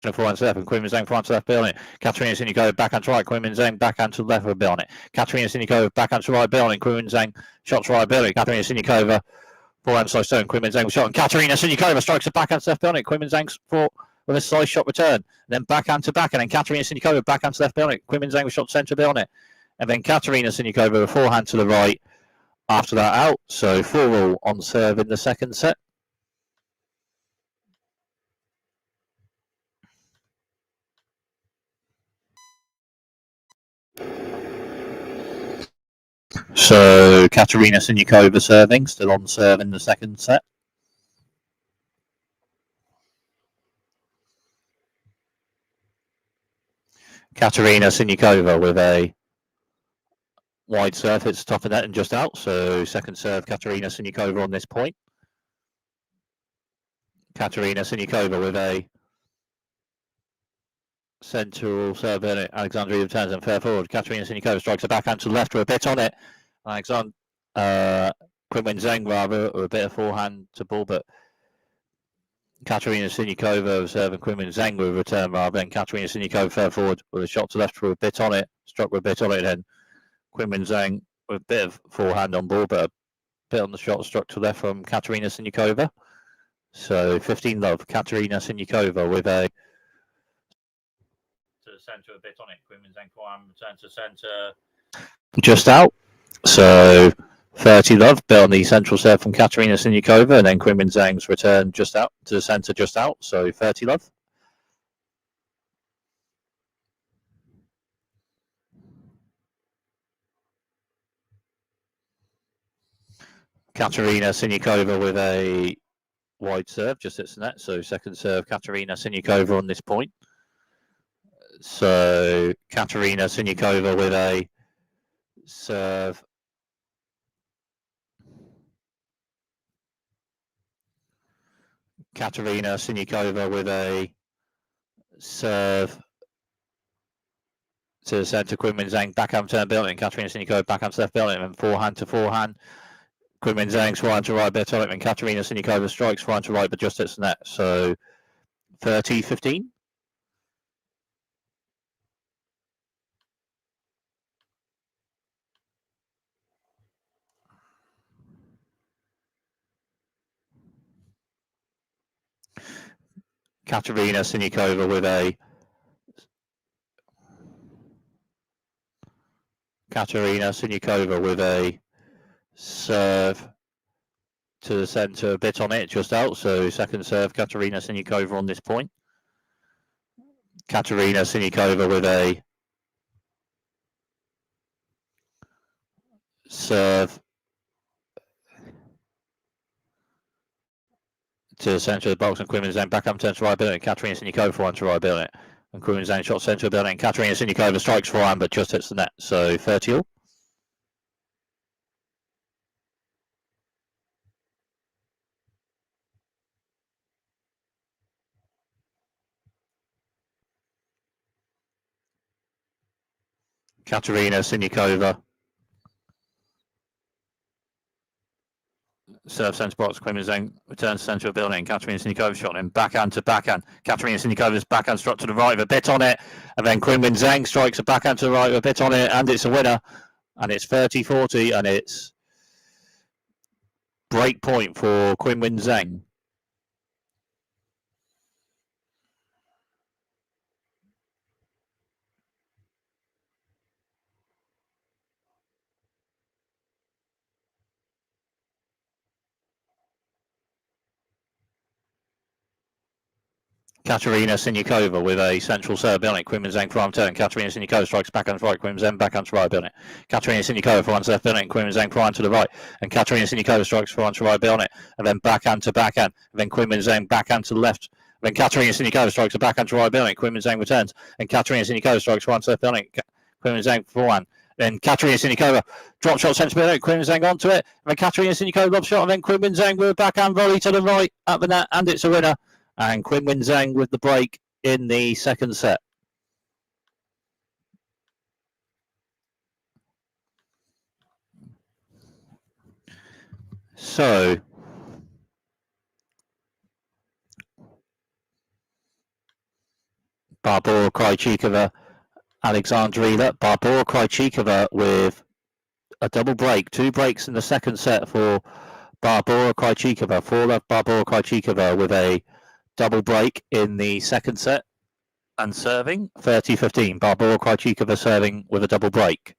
to forehand to left, and Qinwen Zheng forehand to left, bit on it. Katerina Siniakova backhand to right, Qinwen Zheng backhand to left, a bit on it. Katerina Siniakova backhand to right, bit on it. Qinwen Zheng shots right, bit on it. Katerina Siniakova forehand slice stone, Qinwen Zheng shot, and Katerina Siniakova strikes a backhand to left, bit on it. Qinwen Zheng's fought with a slice shot return, and then backhand to back, and then Katerina Siniakova backhand to left, bit on it. Qinwen Zheng shot centre, bit on it, and then Katerina Siniakova a forehand to the right after that out. So 4-all on serve in the second set. So Katerina Siniakova serving, still on serve in the second set. Katerina Siniakova with a wide serve, hits the top of net and just out. So second serve, Katerina Siniakova on this point. Katerina Siniakova with a central serve, Alexandria returns and fair forward. Katerina Siniakova strikes a backhand to the left with a bit on it. Qinwen Zheng rather, or a bit of forehand to ball, but Katerina Siniakova serving Qinwen Zheng with a return rather, and Katerina Siniakova fair forward with a shot to left with a bit on it, struck with a bit on it, and Qinwen Zheng with a bit of forehand on ball, but a bit on the shot struck to left from Katerina Siniakova. So 15-love, Katerina Siniakova with a to the centre, a bit on it. Qinwen Zheng forehand return to centre, just out. So 30-love, bit on the central serve from Katerina Siniakova, and then Qinwen Zheng's return just out to the centre, just out. So 30-love. Katerina Siniakova with a wide serve, just hits the net. So second serve, Katerina Siniakova on this point. So Katerina Siniakova with a serve. Katerina Siniakova with a serve to the centre, Qinwen Zheng backhand turn building, Katerina Siniakova backhand to left building, and forehand to forehand. Qinwen Zheng's forehand to right, bit on it, and Katerina Siniakova strikes forehand to right, but just hits the net. So 30-15. Katerina Siniakova with a serve to the centre, a bit on it, just out. So second serve, Katerina Siniakova on this point. Katerina Siniakova with a serve to the centre of the box, and Quinn Zheng back up turn to right building. Katerina Siniakova for one to right building. And Quinn Zheng shot centre of building. Katerina Siniakova strikes for one, but just hits the net. So 30 all. Katerina Siniakova. Serve centre box. Quinn Zheng returns centre of building. Katerina Siniakova shot in backhand to backhand. Katerina Sinikova's backhand struck to the right with a bit on it. And then Quinn Zheng strikes a backhand to the right with a bit on it. And it's a winner. And it's 30-40. And it's break point for Quinn Zheng. Katerina Siniakova with a central serve building. Quinn Zheng for arm turn. Katerina Siniakova strikes backhand to right. Quinn Zheng backhand to right building. Katerina Siniakova for one serve building. Quinn Zheng for one to the right. And Katerina Siniakova strikes for one to right building. And then backhand to backhand. And then Quinn Zheng backhand to the left. And then Katerina Siniakova strikes a backhand to right building. Quinn Zheng returns. And Katerina Siniakova strikes for one serve building. Quinn Zheng for one. Then Katerina Siniakova drop shot centre building. Quinn Zheng onto it. And then Katerina Siniakova lob shot. And then Quinn Zheng with a backhand volley to the right at the net. And it's a winner. And Quinn Zheng with the break in the second set. So, Barbora Krejcikova, Alexandra Eala. Barbora Krejcikova with a double break. 2 breaks in the second set for Barbora Krejcikova. 4-love Barbora Krejcikova with a double break in the second set. And serving 30-15. Barbora Krejcikova serving with a double break.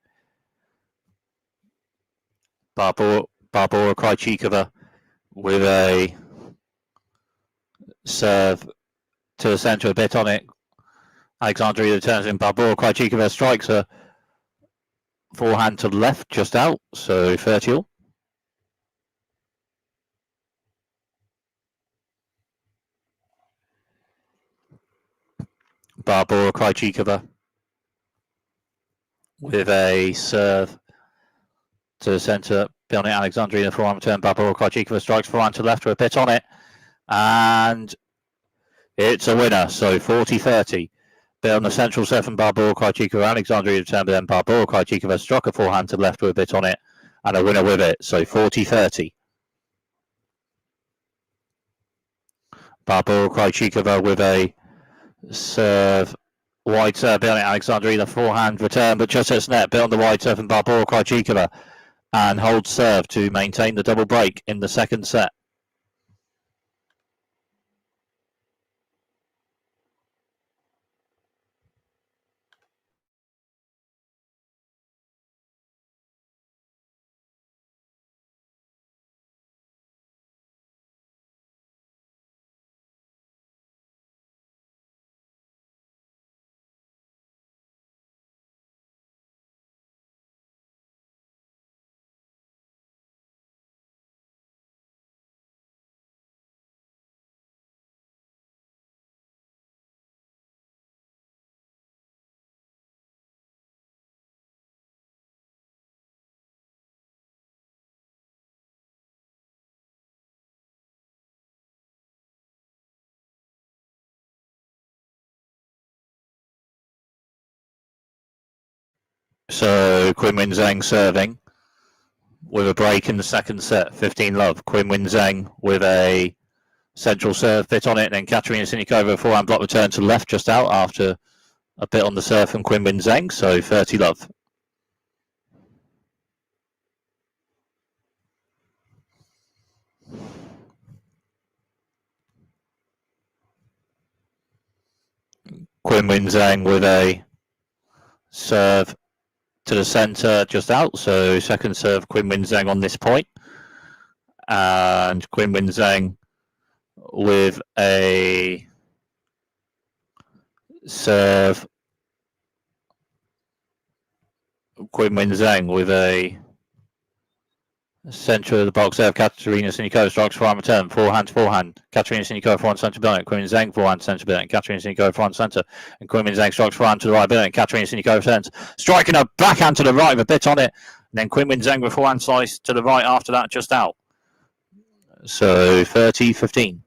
Barbora Krejcikova with a serve to the centre, a bit on it. Alexandra Eala turns in. Barbora Krejcikova strikes a forehand to the left, just out. So 30 all. Barbora Krejcikova with a serve to the centre, building Alexandra Eala forehand return. Barbora Krejcikova strikes forehand to the left with a bit on it. And it's a winner. So 40-30. Bit on the central serve from Barbora Krejcikova. Alexandra Eala return, but then Barbora Krejcikova struck a forehand to the left with a bit on it. And a winner with it. So 40-30. Barbora Krejcikova with a serve, wide serve, building Alexandra Eala forehand return, but just hits net, bit on the wide serve from Barbora Krejcikova, and holds serve to maintain the double break in the second set. So Quinn Zheng serving with a break in the second set, 15-love. Quinn Zheng with a central serve, bit on it, and then Katerina Siniakova forehand block return to the left, just out after a bit on the serve from Quinn Zheng, so 30-love. Quinn Zheng with a serve to the centre, just out, so second serve Quinn Zheng on this point. And Quinn Zheng with a serve. Quinn Zheng with a Centre of the box there, Katerina Siniakova strikes forehand return, forehand to forehand. Katerina Siniakova forehand centre billion, Quinn Zheng forehand centre billion, Katerina Siniakova forehand centre, and Quinn Zheng strikes forehand to the right billion, Katerina Siniakova turns, striking a backhand to the right with a bit on it, and then Quinn Zheng with forehand slice to the right after that, just out. So 30-15.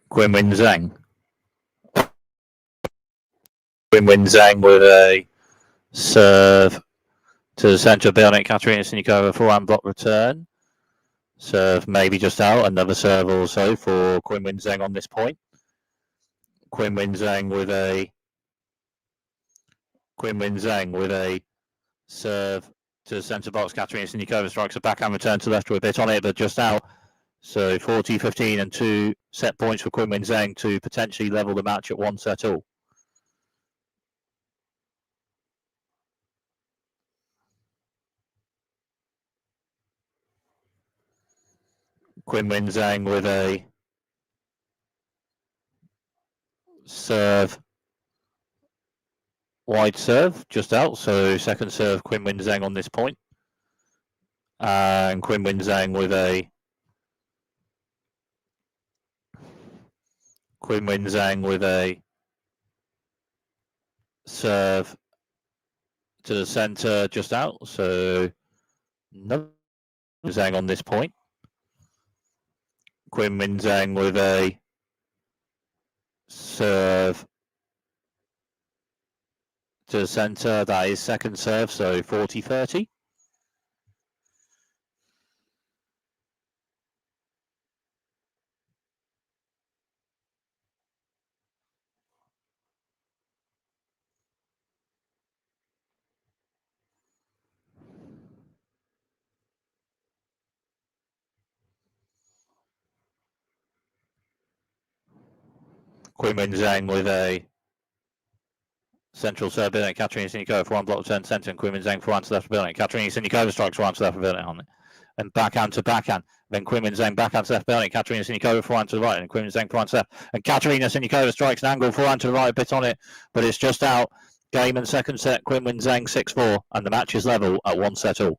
Quinn Zheng. Quinn Zheng with a serve to the centre of Bionic, Katerina Siniakova forehand block return. Serve maybe just out. Another serve also for Quinn Zheng on this point. Quinn Zheng with a serve to the centre box. Katerina Siniakova strikes a backhand return to left with a bit on it, but just out. So 40-15 and 2 set points for Quinn Zheng to potentially level the match at 1 set all. Quinn Zheng with a serve, wide serve, just out. So second serve, Quinn Zheng on this point. And Quinn Zheng with a serve to the centre, just out. So no Zheng on this point. Quinn Zheng with a serve to the centre. That is second serve, so 40-30. Quinn Zheng with a central serve building. Katerina Siniakova for one block turn centre, and Quinn Zheng for one to left building. Katerina Siniakova strikes for one to left building on it. And backhand to backhand. Then Quinn Zheng backhand to left building. Katerina Siniakova for one to the right, and Quinn Zheng for one to left. And Katerina Siniakova strikes an angle for one to the right, a bit on it, but it's just out. Game and second set, Quinn Zheng 6-4, and the match is level at 1 set all.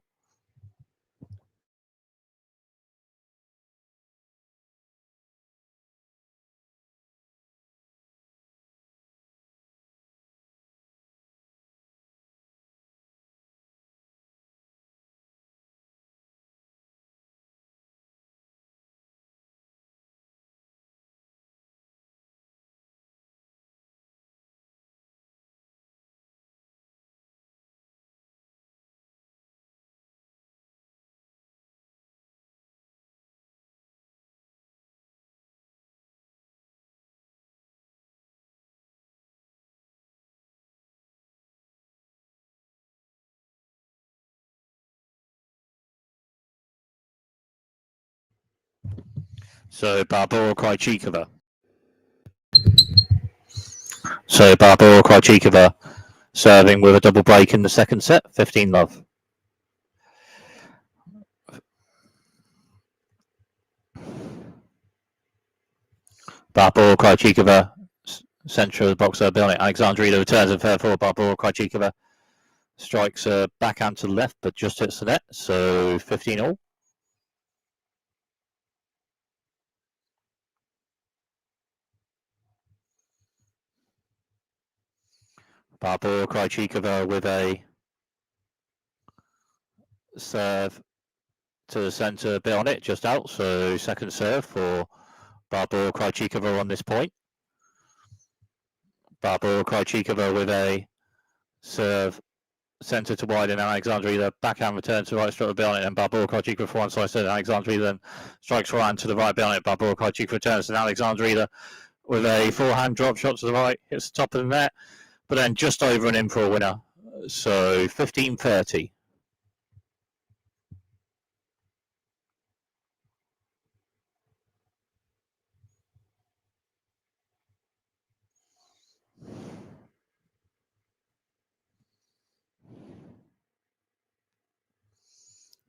So Barbora Krejcikova. Serving with a double break in the second set, 15-love. Barbora Krejcikova, centre of the box, Bionic. Alexandrina returns and fair forward. Barbora Krejcikova strikes a backhand to the left, but just hits the net, so 15-all. Barbora Krejcikova with a serve to the centre, bit on it, just out. So second serve for Barbora Krejcikova on this point. Barbora Krejcikova with a serve centre to wide, and Alexandrina backhand return to right, stroke bit on it, and Barbora Krejcikova for one side set. Alexandrina then strikes forehand to the right, bit on it. Barbora Krejcikova returns, and Alexandrina with a forehand drop shot to the right, hits the top of the net, but then just over and in for a winner. So 15-30.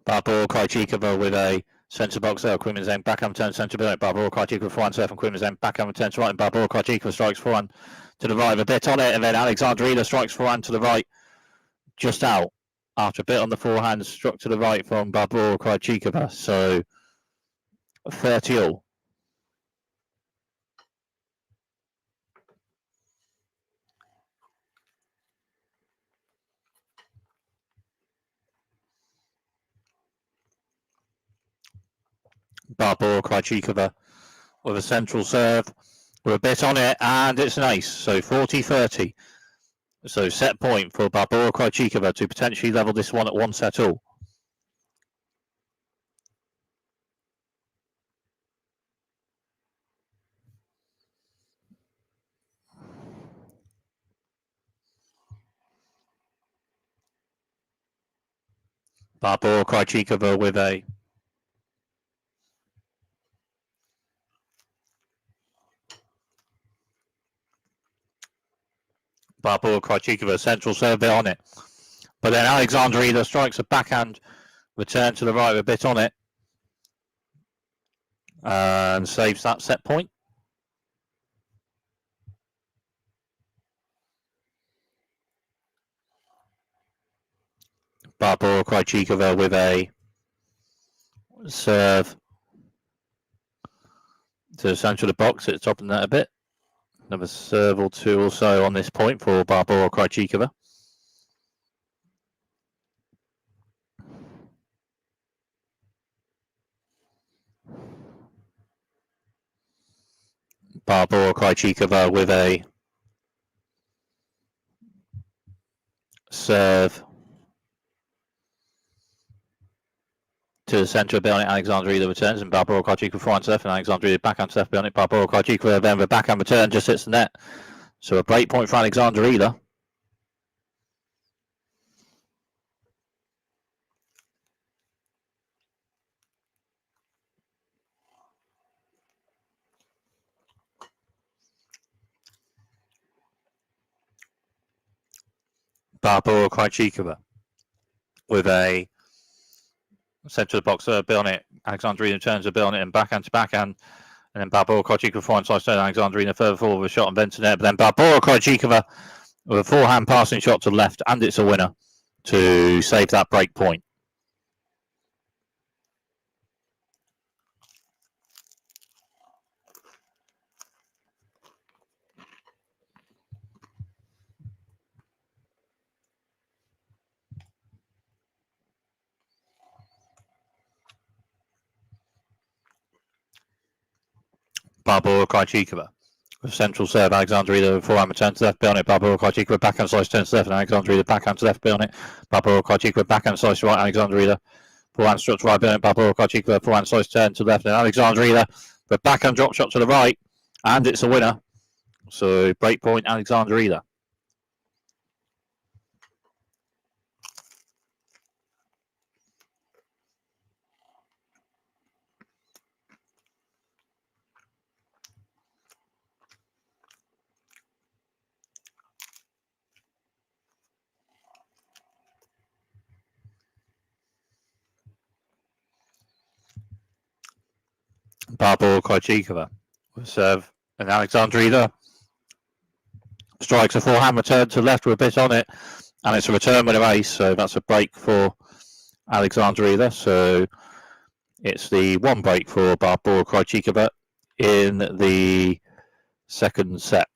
Barbora Krejcikova with a Centre box there, Quinlan Zheng, backhand turn, centre below, Barbara Krejcikova forehand serve from Quinlan Zheng, backhand turn to right, and Barbara Krejcikova strikes forehand to the right, a bit on it, and then Alexandra Eala strikes forehand to the right, just out. After a bit on the forehand, struck to the right from Barbara Krejcikova, so 30 all. Barbara Krejcikova with a central serve, with a bit on it, and it's an ace, so 40-30. So set point for Barbara Krejcikova to potentially level this one at 1 set all. Barbara Krejcikova with a Barbara Krejcikova central serve bit on it. But then Alexandra Eala strikes a backhand return to the right with a bit on it and saves that set point. Barbara Krejcikova with a serve to the centre of the box. It's topping that a bit. Another serve or two or so on this point for Barbara Krejcikova. Barbara Krejcikova with a serve to the centre of it. Alexandra Eala returns, and Barbara Krejcikova forehand serve, and Alexandra Eala backhand serve beyond it. Barbara Krejcikova then with a backhand return just hits the net. So a break point for Alexandra Eala. Barbara Krejcikova with a centre of the box bit on it. Alexandra Eala turns a bit on it and backhand to backhand. And then Barbara Krejcikova forehand slice turn. Alexandra Eala further forward with a shot and bent to net. But then Barbara Krejcikova with a forehand passing shot to the left, and it's a winner to save that break point. Barbara Krejcikova with central serve. Alexandra Eala forehand return to left bit on it. Barbara Krejcikova backhand slice turn to left, and Alexandra Eala backhand to left bit on it. Barbara Krejcikova backhand slice to right. Alexandra Eala forehand struck to right bit on it. Barbara Krejcikova forehand slice turn to left, and Alexandra Eala with backhand drop shot to the right, and it's a winner. So break point Alexandra Eala. Barbara Krejcikova with serve, and Alexandra Eala strikes a forehand return to left with a bit on it, and it's a return with an ace, so that's a break for Alexandra Eala. So it's the one break for Barbara Krejcikova in the second set.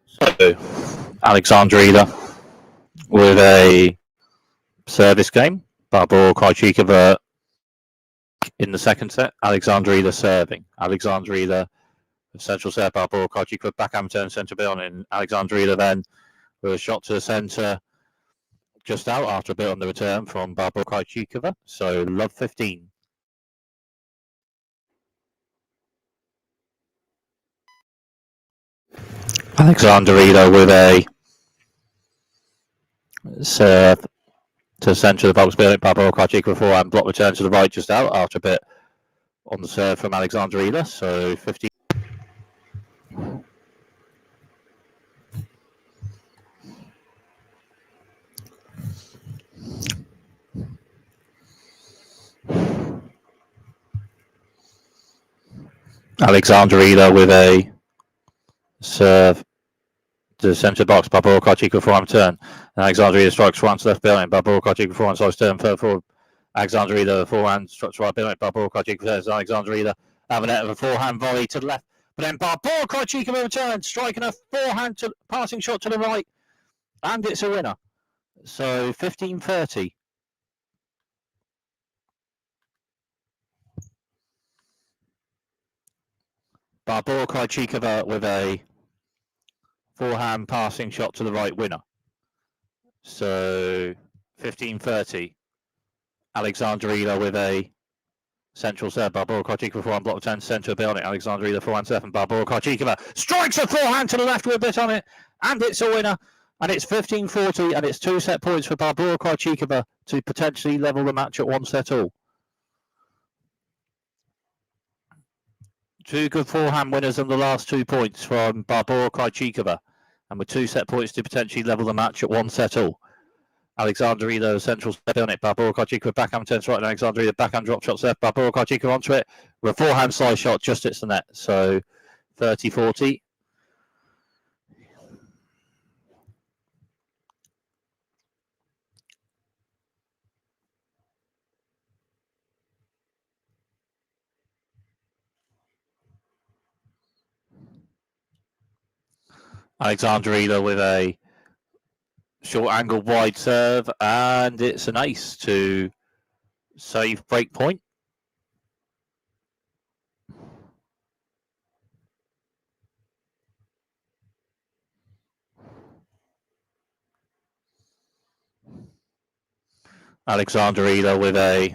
So, Alexandra Eala with a service game. Barbara Krejcikova in the second set. Alexandra Eala serving. Alexandra Eala central set. Barbara Krejcikova backhand turn centre bit on, and Alexandra Eala then with a shot to the centre just out after a bit on the return from Barbara Krejcikova. So love 15. Alexandra Eala with a serve to the centre of the box, Barbara Krejcikova forehand block return to the right just out after a bit on the serve from Alexandra Eala. So 15. Alexandra Eala with a serve to the centre box, Barbara Krejcikova forehand turn. And Alexandra Eala strikes forehand to left building. Barbara Krejcikova forehand slice turn further forward. Alexandra Eala forehand structure right building. Barbara Krejcikova says Alexandra Eala have a net of a forehand volley to the left. But then Barbara Krejcikova returns, striking a forehand to passing shot to the right. And it's a winner. So 15-30. Barbara Krejcikova with a forehand passing shot to the right winner. So 15-30. Alexandra Eala with a central serve. Barbara Krejcikova forehand block 10 centre bit on it. Alexandra Eala forehand serve, and Barbara Krejcikova strikes a forehand to the left with a bit on it, and it's a winner. And it's 15-40, and it's 2 set points for Barbara Krejcikova to potentially level the match at 1 set all. 2 good forehand winners on the last 2 points from Barbara Krejcikova, and with 2 set points to potentially level the match at 1 set all. Alexandra Eala central set on it. Barbara Krejcikova backhand turns right, and Alexandra Eala backhand drop shot serve. Barbara Krejcikova onto it with a forehand slice shot just hits the net. So 30-40. Alexandra Eala with a short angle wide serve, and it's an ace to save break point. Alexandra Eala with a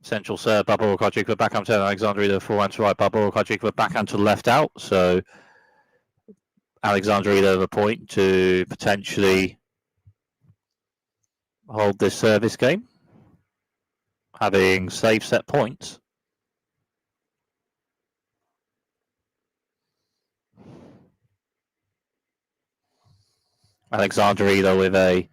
central serve. Barbara Krejcikova backhand turn. Alexandra Eala forehand to right. Barbara Krejcikova backhand to the left out. So Alexandra Eala with a point to potentially hold this service game, having saved set points. Alexandra Eala with a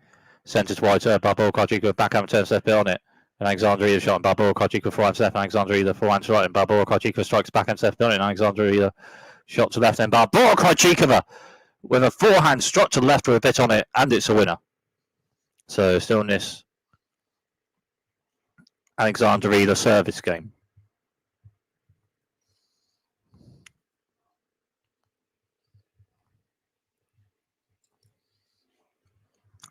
centre to wide serve. Barbara Krejcikova backhand turn set bit on it. And Alexandra Eala shot, and Barbara Krejcikova forehand set. Alexandra Eala forehand to right, and Barbara Krejcikova strikes backhand set bit on it. And Alexandra Eala shot to left, and Barbara Krejcikova with a forehand struck to the left with a bit on it, and it's a winner. So still in this Alexandra Eala service game.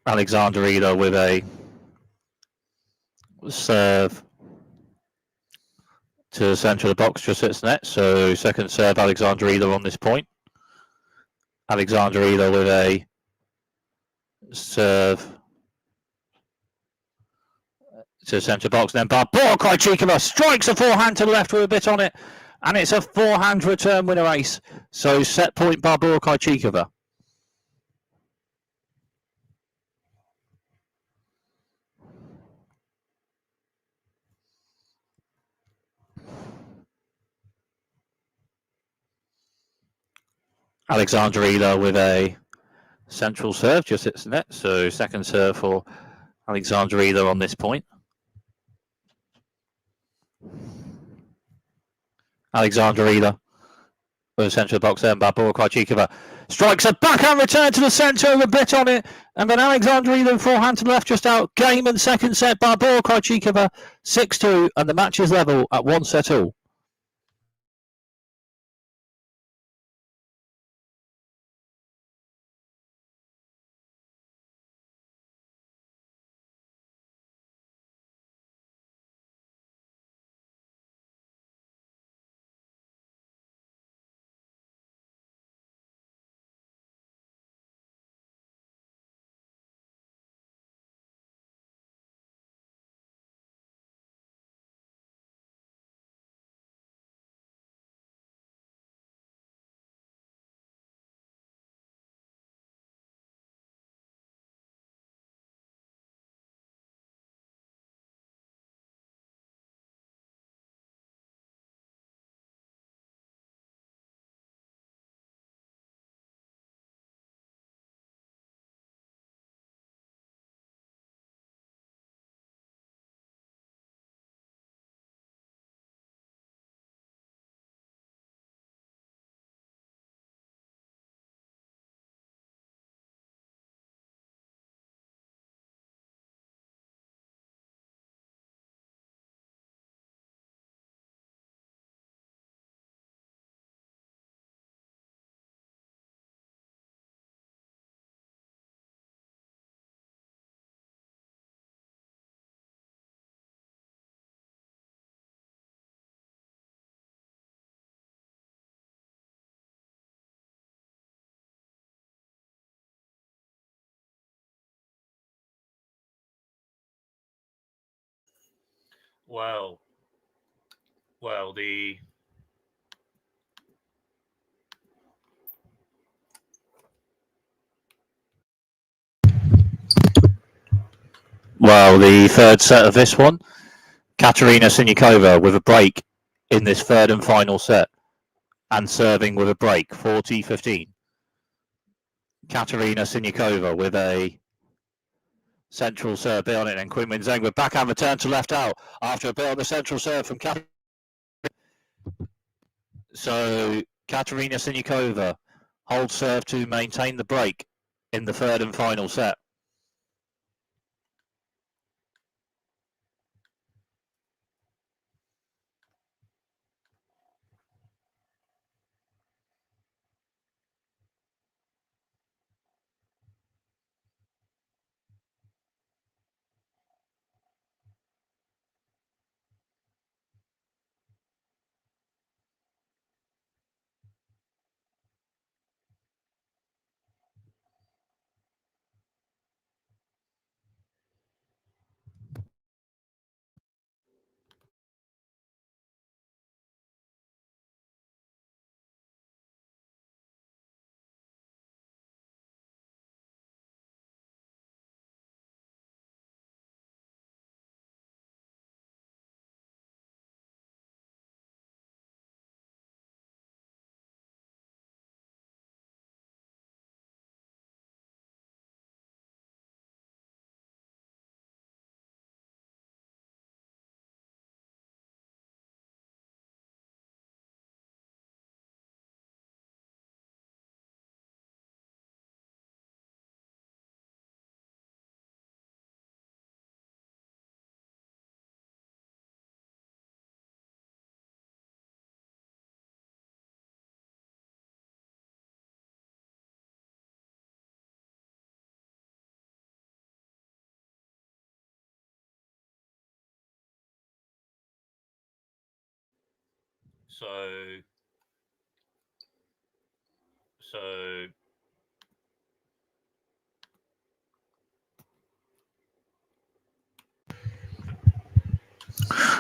Alexandra Eala with a serve to the centre of the box, just hits the net. So second serve, Alexandra Eala on this point. Alexandra Eala with a serve to the centre box. Then Barbara Krejcikova strikes a forehand to the left with a bit on it, and it's a forehand return winner ace. So set point Barbara Krejcikova. Alexandra Eala with a central serve, just hits the net. So second serve for Alexandra Eala on this point. Alexandra Eala with a centre of the box there, and Barbara Krejcikova strikes a backhand return to the centre with a bit on it, and then Alexandra Eala forehand to the left just out. Game and second set, Barbara Krejcikova 6-2, and the match is level at 1 set all. The third set of this one, Katerina Siniakova with a break in this third and final set and serving with a break, 40-15. Katerina Siniakova with a central serve bit on it, and Qinwen Zheng with backhand return to left out after a bit on the central serve from Katerina. So Katerina Siniakova holds serve to maintain the break in the third and final set.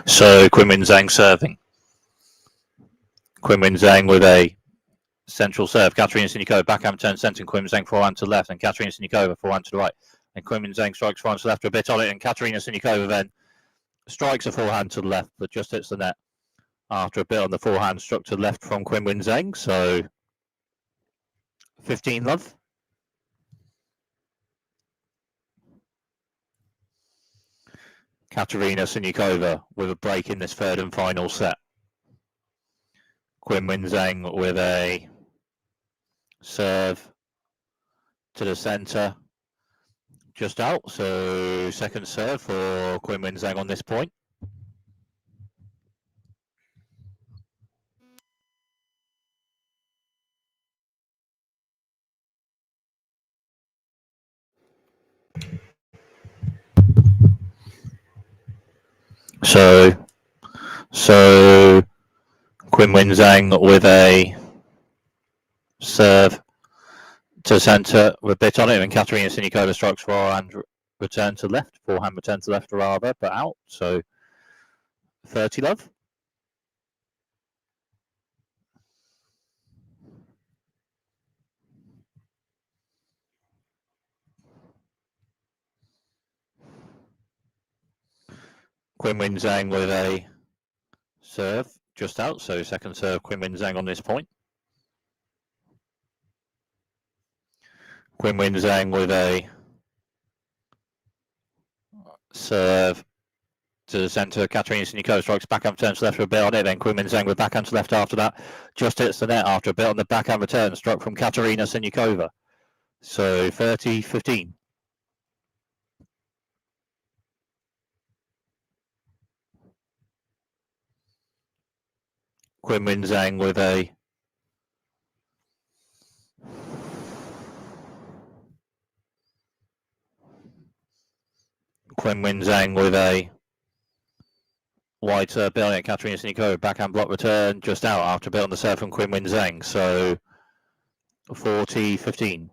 So Qinwen Zheng serving. Qinwen Zheng with a central serve. Katerina Siniakova backhand turn centre, and Qinwen Zheng forehand to left, and Katerina Siniakova forehand to the right. And Qinwen Zheng strikes forehand to left a bit on it, and Katerina Siniakova then strikes a forehand to the left, but just hits the net after a bit on the forehand struck to the left from Qinwen Zheng. So 15 love. Katerina Siniakova with a break in this third and final set. Qinwen Zheng with a serve to the centre, just out. So second serve for Qinwen Zheng on this point. So Qinwen Zheng with a serve to centre with a bit on it, and Katerina Siniakova strikes forehand return to left, forehand return to left rather, but out. So 30 love. Qinwen Zheng with a serve just out, so second serve Qinwen Zheng on this point. Qinwen Zheng with a serve to the centre. Katerina Siniakova strikes backhand return to left for a bit on it, then Qinwen Zheng with backhand to left after that. Just hits the net after a bit on the backhand return struck from Katerina Siniakova. So 30-15. Qinwen Zheng with a wide serve bit on it. Katerina Siniakova backhand block return just out after a bit on the serve from Qinwen Zheng. So 40-15.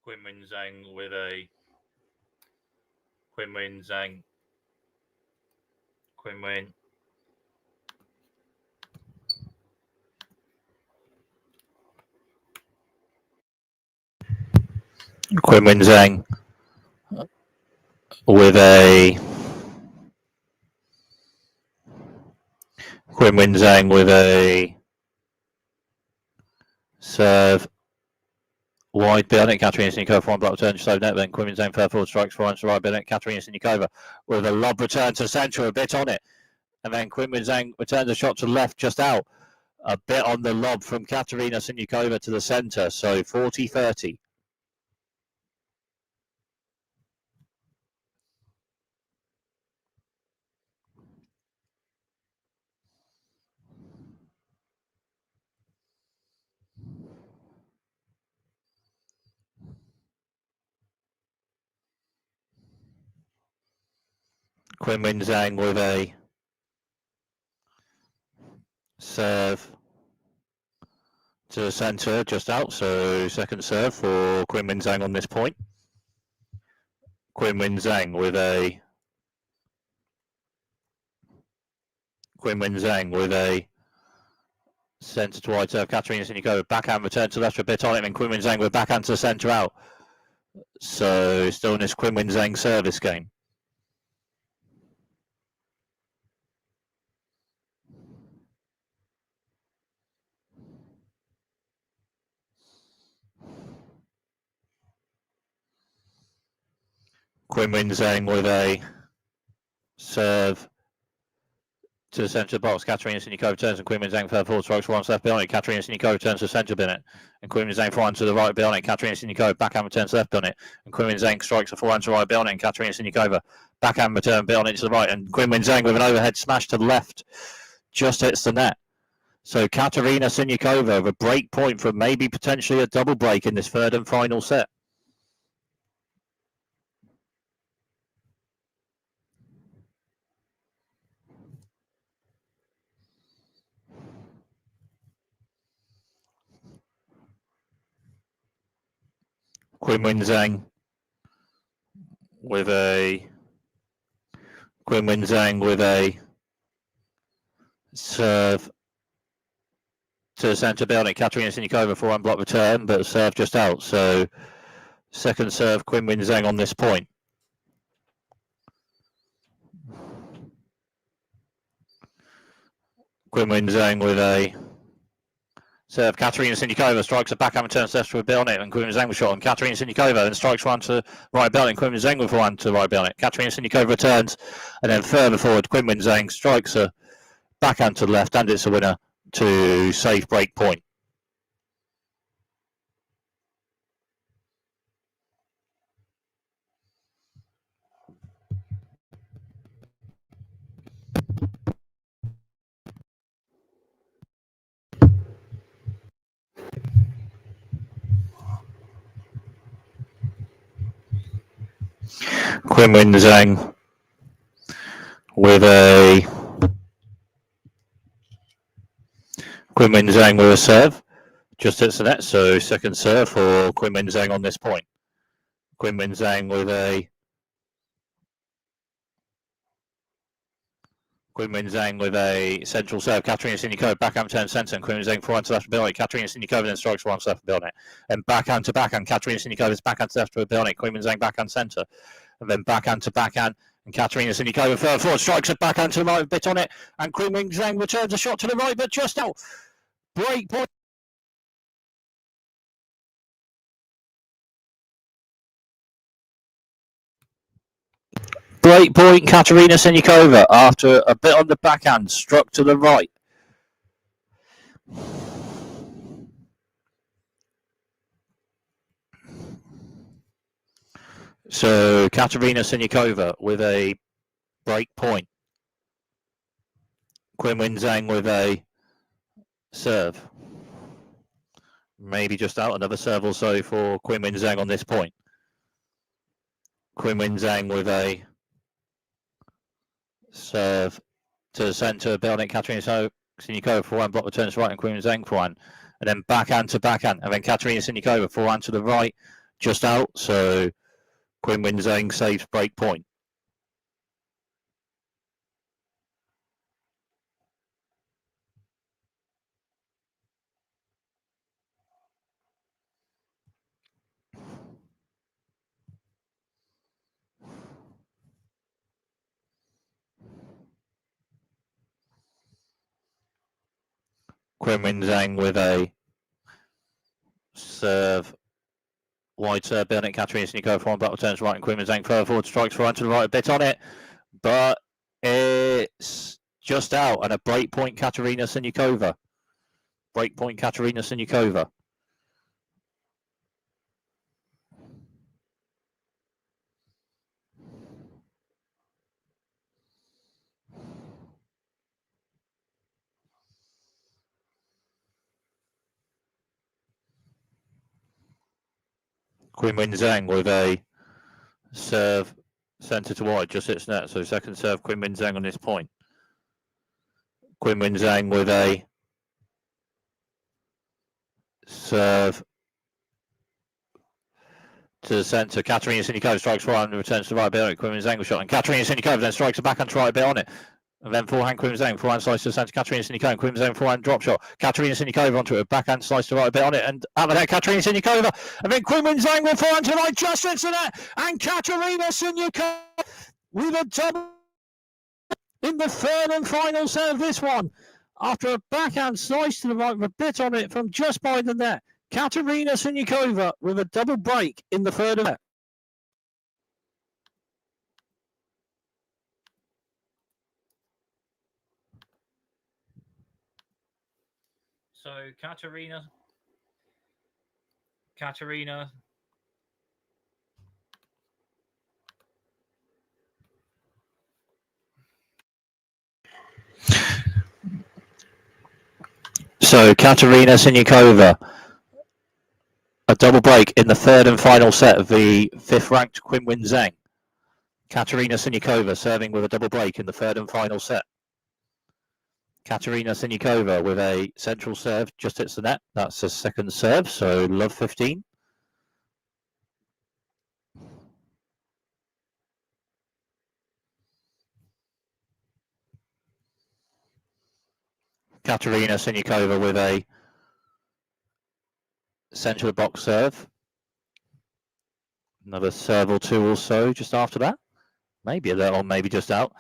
Qinwen Zheng with a Qinwen Zheng. Qinwen. Qinwen Zheng with a Qinwen Zheng with a serve wide Billnet, Katerina Siniakova for one block return, slow net, then Qinwen Zheng fair forward strikes for one to right Billnet, Katerina Siniakova with a lob return to centre, a bit on it, and then Qinwen Zheng returns a shot to the left, just out, a bit on the lob from Katerina Siniakova to the centre, so 40-30. Qinwen Zheng with a serve to the centre, just out, so second serve for Qinwen Zheng on this point. Qinwen Zheng with a centre to wide serve, Katerina Siniakova backhand return to left, a bit on it, and Qinwen Zheng with backhand to the centre out. So still in this Qinwen Zheng service game. Qinwen Zheng with a serve to the centre of the box. Katerina Siniakova turns and Qinwen Zheng fair forward strikes for one left behind it. Katerina Siniakova turns to the centre Billnet and Qinwen Zheng forehand to the right behind it. Katerina Siniakova backhand returns left behind it and Qinwen Zheng strikes a forehand to right behind it and Katerina Siniakova backhand return behind it to the right and Qinwen Zheng with an overhead smash to the left just hits the net. So Katerina Siniakova with a break point for maybe potentially a double break in this third and final set. Qinwen Zheng with a serve to the centre Billnet. Katerina Siniakova for one block return, but serve just out. So second serve Qinwen Zheng on this point. Qinwen Zheng with a serve. Katerina Siniakova strikes a backhand return left with Billnet and Qinwen Zheng with shot on Katerina Siniakova and strikes one to right Billnet and Qinwen Zheng with one to right Billnet. Katerina Siniakova returns and then further forward Qinwen Zheng strikes a backhand to the left and it's a winner to save break point. Qinwen Zheng with a serve, just hits the net, so second serve for Qinwen Zheng on this point. Qinwen Zheng with a central serve. Katerina Siniakova backhand turn centre and Qinwen Zheng forehand to left Billnet. Katerina Siniakova then strikes forehand to left Billnet. And backhand to backhand. Katerina Sinikova's backhand to left with Billnet. Qinwen Zheng backhand centre. And then backhand to backhand. And Katerina Sinikova further forward strikes a backhand to the right, a bit on it. And Qinwen Zheng returns a shot to the right, but just out. Break point. Break point, Katerina Siniakova, after a bit on the backhand, struck to the right. So Katerina Siniakova with a break point. Qinwen Zheng with a serve. Maybe just out, another serve or so for Qinwen Zheng on this point. Qinwen Zheng with a serve to the centre, Billnet, Katerina Siniakova for one, block returns right, and Qinwen Zheng for one. And then backhand to backhand, and then Katerina Siniakova forehand to the right, just out. So Quinn Zheng saves break point. Quinn Zheng with a serve, wide serve, Bernard Katerina Siniakova forward, battle turns right, and Quinn Zheng further forward, strikes forward to the right, a bit on it, but it's just out, and a break point Katerina Siniakova. Break point Katerina Siniakova. Quinn Zheng with a serve centre to wide, just hits net. So second serve, Quinn Zheng on this point. Quinn Zheng with a serve to the centre. Katerina Siniakova strikes forehand and returns to the right, bit on it. Quinn Zheng with shot, and Katerina Siniakova then strikes a backhand to right, bit on it. And then forehand Quinn Zheng, forehand slice to the centre, Katerina Siniakova, Quinn Zheng forehand drop shot. Katerina Siniakova onto it, backhand slice to the right, a bit on it, and out of that Katerina Siniakova, and then Quinn Zheng with forehand to the right, just hits the net, and Katerina Siniakova with a double in the third and final set of this one. After a backhand slice to the right with a bit on it from just by the net, Katerina Siniakova with a double break in the third set. So Katerina. So Katerina Siniakova, a double break in the third and final set of the fifth-ranked Quinn Zheng. Katerina Siniakova serving with a double break in the third and final set. Katerina Siniakova with a central serve, just hits the net. That's a second serve, so love 15. Katerina Siniakova with a central box serve. Another serve or two or so just after that. Maybe a little, maybe just out.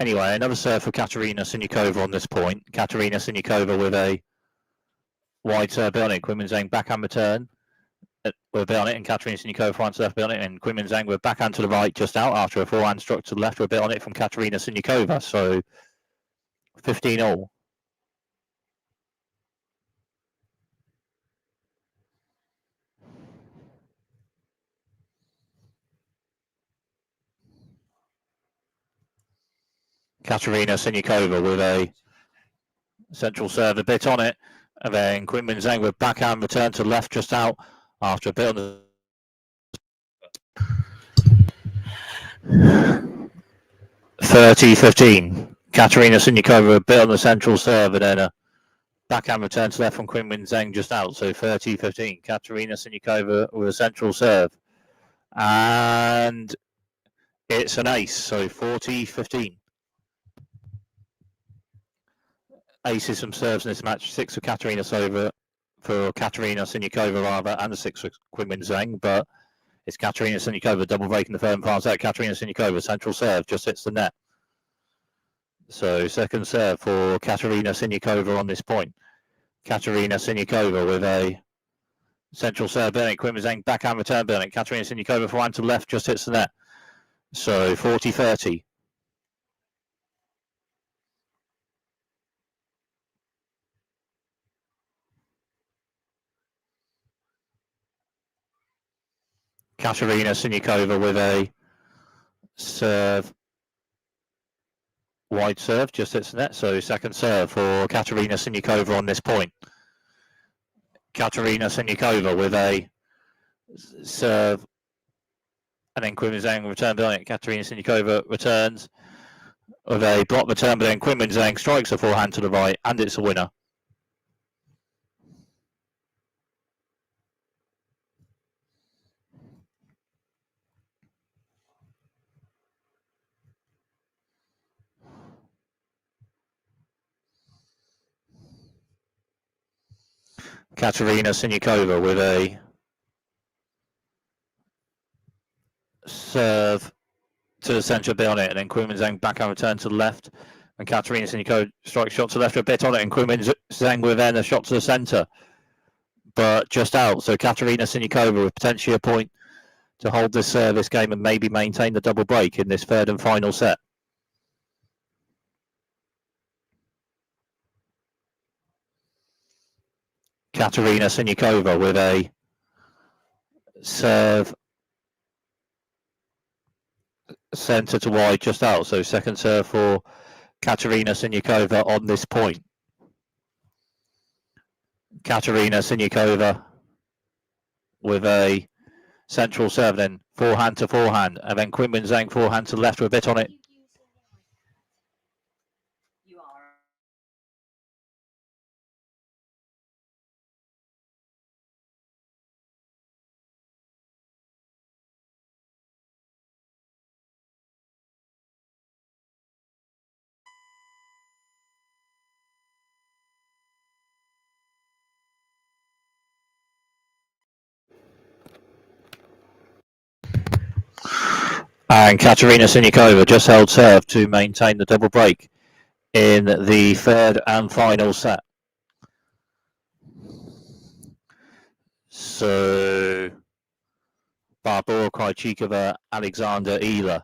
Anyway, another serve for Katerina Siniakova on this point. Katerina Siniakova with a wide serve on it. Quinn Zheng backhand return with a on it, and Katerina Siniakova forehand serve on it, and Quinn Zheng with backhand to the right just out after a forehand struck to the left with a bit on it from Katerina Siniakova. So 15 all. Katerina Siniakova with a central serve, a bit on it, and then Quinn Zheng with backhand return to the left just out after a bit on the 30-15. Katerina Siniakova with a bit on the central serve, and then a backhand return to left from Quinn Zheng just out. So 30-15. Katerina Siniakova with a central serve, and it's an ace. So 40-15. Aces from serves in this match. 6 for Katerina Siniakova rather, and a 6 for Quinn Zheng, but it's Katerina Siniakova double break in the third and final set. Katerina Siniakova central serve just hits the net. So second serve for Katerina Siniakova on this point. Katerina Siniakova with a central serve, Bernard Quinn Zheng backhand return, Bernard. Katerina Siniakova forehand to the left just hits the net. So 40-30. Katerina Siniakova with a serve, wide serve, just hits the net. So second serve for Katerina Siniakova on this point. Katerina Siniakova with a serve, and then Quinn Zheng return behind it. Katerina Siniakova returns with a block return, but then Quinn Zheng strikes a forehand to the right, and it's a winner. Katerina Siniakova with a serve to the centre, a bit on it, and then Quinmin Zheng backhand return to the left, and Katerina Siniakova strikes shot to the left, a bit on it, and Quinmin Zheng with then a shot to the centre, but just out. So Katerina Siniakova with potentially a point to hold this service game and maybe maintain the double break in this third and final set. Katerina Siniakova with a serve centre to wide, just out. So second serve for Katerina Siniakova on this point. Katerina Siniakova with a central serve, then forehand to forehand, and then Quinmin Zheng forehand to the left with a bit on it. And Katerina Siniakova just held serve to maintain the double break in the third and final set. So Barbora Krejcikova, Alexander Eala,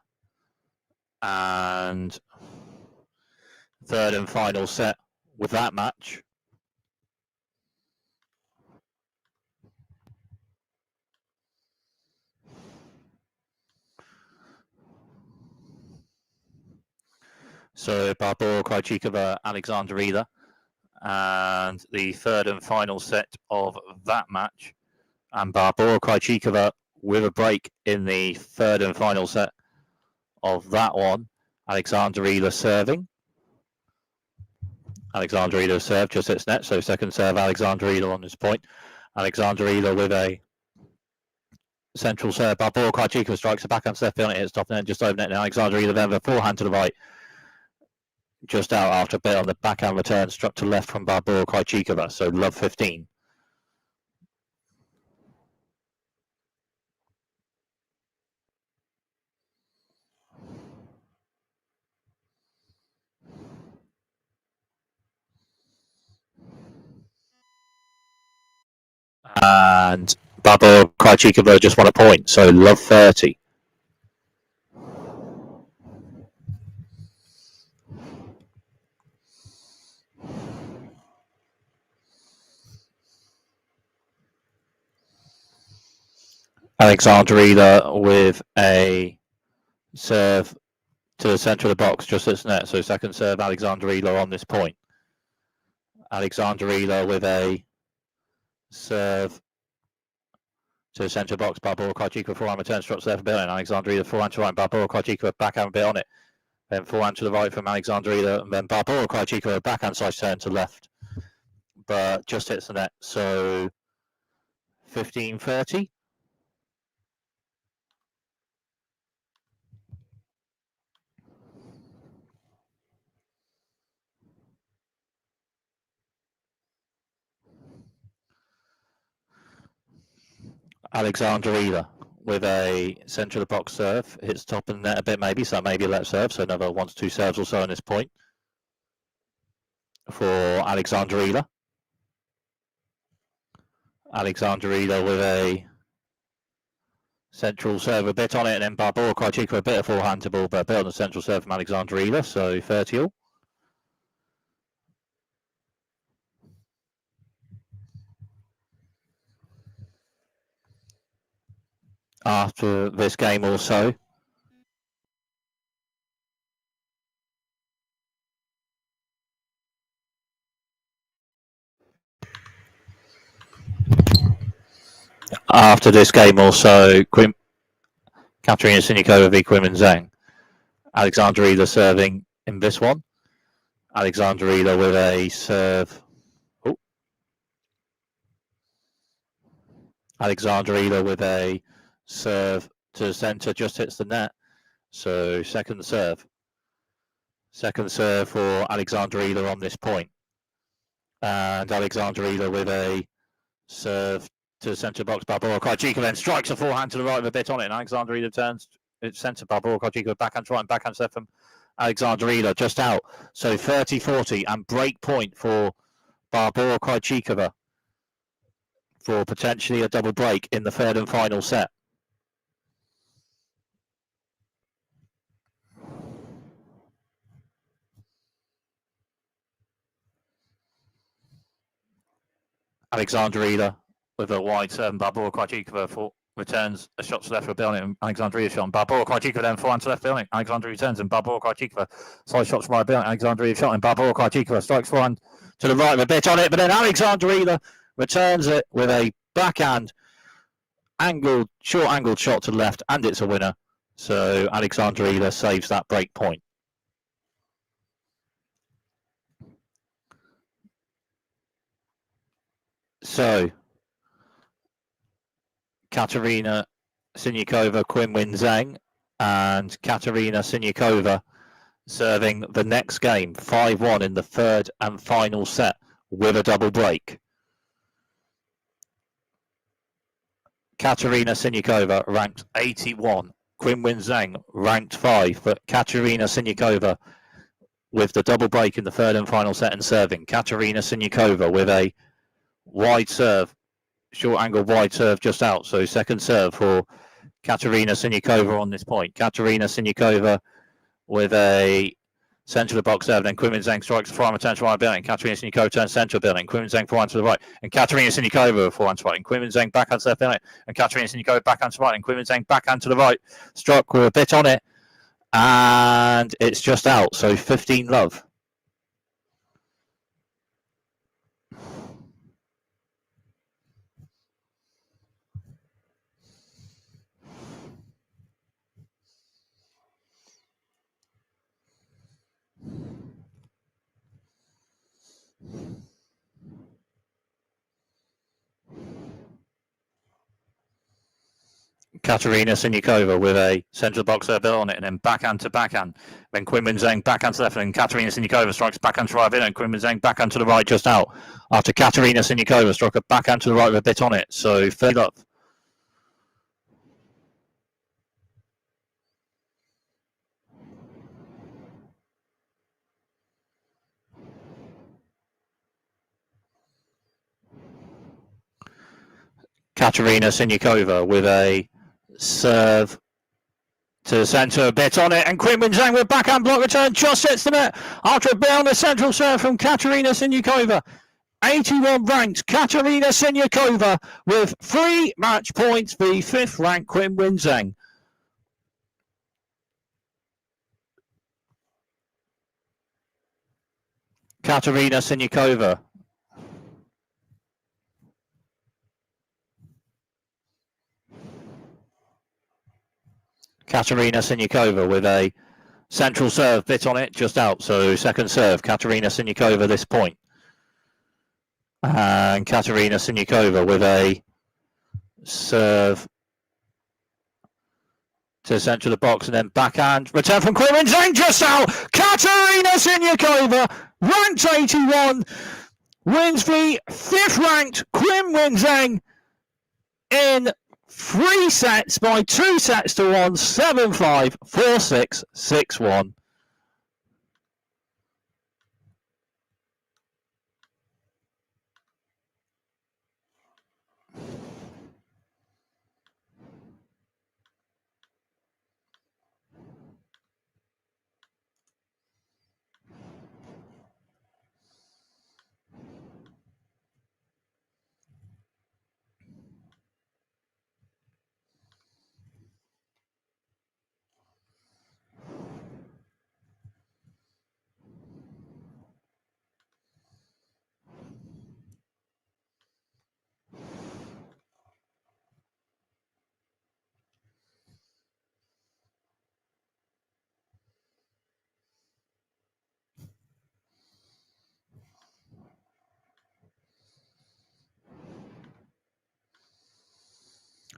and third and final set with that match. So Barbora Krejcikova, Alexander Eala, and the third and final set of that match. And Barbora Krejcikova with a break in the third and final set of that one. Alexander Eala serving. Alexander Eala serve just hits net, so second serve Alexander Eala on this point. Alexander Eala with a central serve. Barbora Krejcikova strikes a backhand step on it, hits top net, just over net. And Alexander Eala then with a forehand to the right, just out after a bit on the backhand return, struck to left from Barbora Krejcikova. So love 15. And Barbora Krejcikova just won a point, so love 30. Alexander Eala with a serve to the centre of the box, just hits net, so second serve Alexander Eala on this point. Alexander Eala with a serve to the centre box. Barbora Krejcikova forehand return, struck left a bit, and Alexander Eala forehand to right. Barbora Krejcikova backhand a bit on it. Then forehand to the right from Alexander Eala, and then Barbora Krejcikova backhand side turn to left, but just hits the net. So 15-30. Alexander Eala with a centre of the box serve, hits top and net a bit maybe, so maybe a left serve, so another 1 to 2 serves or so on this point for Alexander Eala. Alexander Eala with a central serve, a bit on it, and then Barbora Krejcikova a bit of forehand to ball, but a bit on the central serve from Alexander Eala, so 30 all. After this game also, Katerina Siniakova v Quinmin Zheng. Alexander Eala serving in this one. Alexander Eala with a serve. Alexander Eala with a serve to the centre, just hits the net. So second serve. Second serve for Alexander Eala on this point. And Alexander Eala with a Serve to the centre box. Barbora Krejcikova then strikes a forehand to the right with a bit on it. And Alexandra Eala turns its centre. Barbora Krejcikova backhand to right and backhand to left from Alexandra Eala just out. So 30-40 and break point for Barbora Krejcikova for potentially a double break in the third and final set. Alexandra Eala with a wide serve. Barbora Krejcikova returns a shot to left for a building, and Alexandra Eala shot. Barbora Krejcikova then forehand to left building. Alexandra returns, and Barbora Krejcikova side shots from right building. Alexandra Eala shot, and Barbora Krejcikova strikes forehand to the right with a bit on it, but then Alexandra Eala returns it with a backhand short angled shot to the left, and it's a winner. So Alexandra Eala saves that break point. So Katerina Siniakova, Qinwen Zheng, and Katerina Siniakova serving the next game, 5-1 in the third and final set with a double break. Katerina Siniakova ranked 81, Qinwen Zheng ranked 5, but Katerina Siniakova with the double break in the third and final set and serving. Katerina Siniakova with a wide serve, short angle wide serve just out. So second serve for Katerina Siniakova on this point. Katerina Siniakova with a centre of the box serve. Then Qinwen Zheng strikes forehand, returns to right building. Katerina Siniakova turns centre of building. Qinwen Zheng forehand to the right. And Katerina Siniakova forehand to right. And Qinwen Zheng backhand to left building. And Katerina Siniakova backhand to right. And Qinwen Zheng backhand to the right. Struck with a bit on it. And it's just out. So 15-love. Katerina Siniakova with a central box serve on it, and then backhand to backhand. Then Qinwen Zheng backhand to left, and Katerina Siniakova strikes backhand to right, and Qinwen Zheng backhand to the right just out. After Katerina Siniakova struck a backhand to the right with a bit on it. So 30-love. Katerina Siniakova with a serve to the centre, a bit on it, and Qinwen Zheng with backhand block return just hits the net after a bit on the central serve from Katerina Siniakova. 81 ranked Katerina Siniakova with 3 match points, the 5th ranked Qinwen Zheng. Katerina Siniakova. Katerina Siniakova with a central serve, bit on it, just out. So second serve, Katerina Siniakova this point. And Katerina Siniakova with a serve to the centre of the box, and then backhand return from Qinwen Zheng just out. Katerina Siniakova, ranked 81, wins the 5th ranked Qinwen Zheng in 3 sets by 2 sets to 1, 7-5, 4-6, 6-1.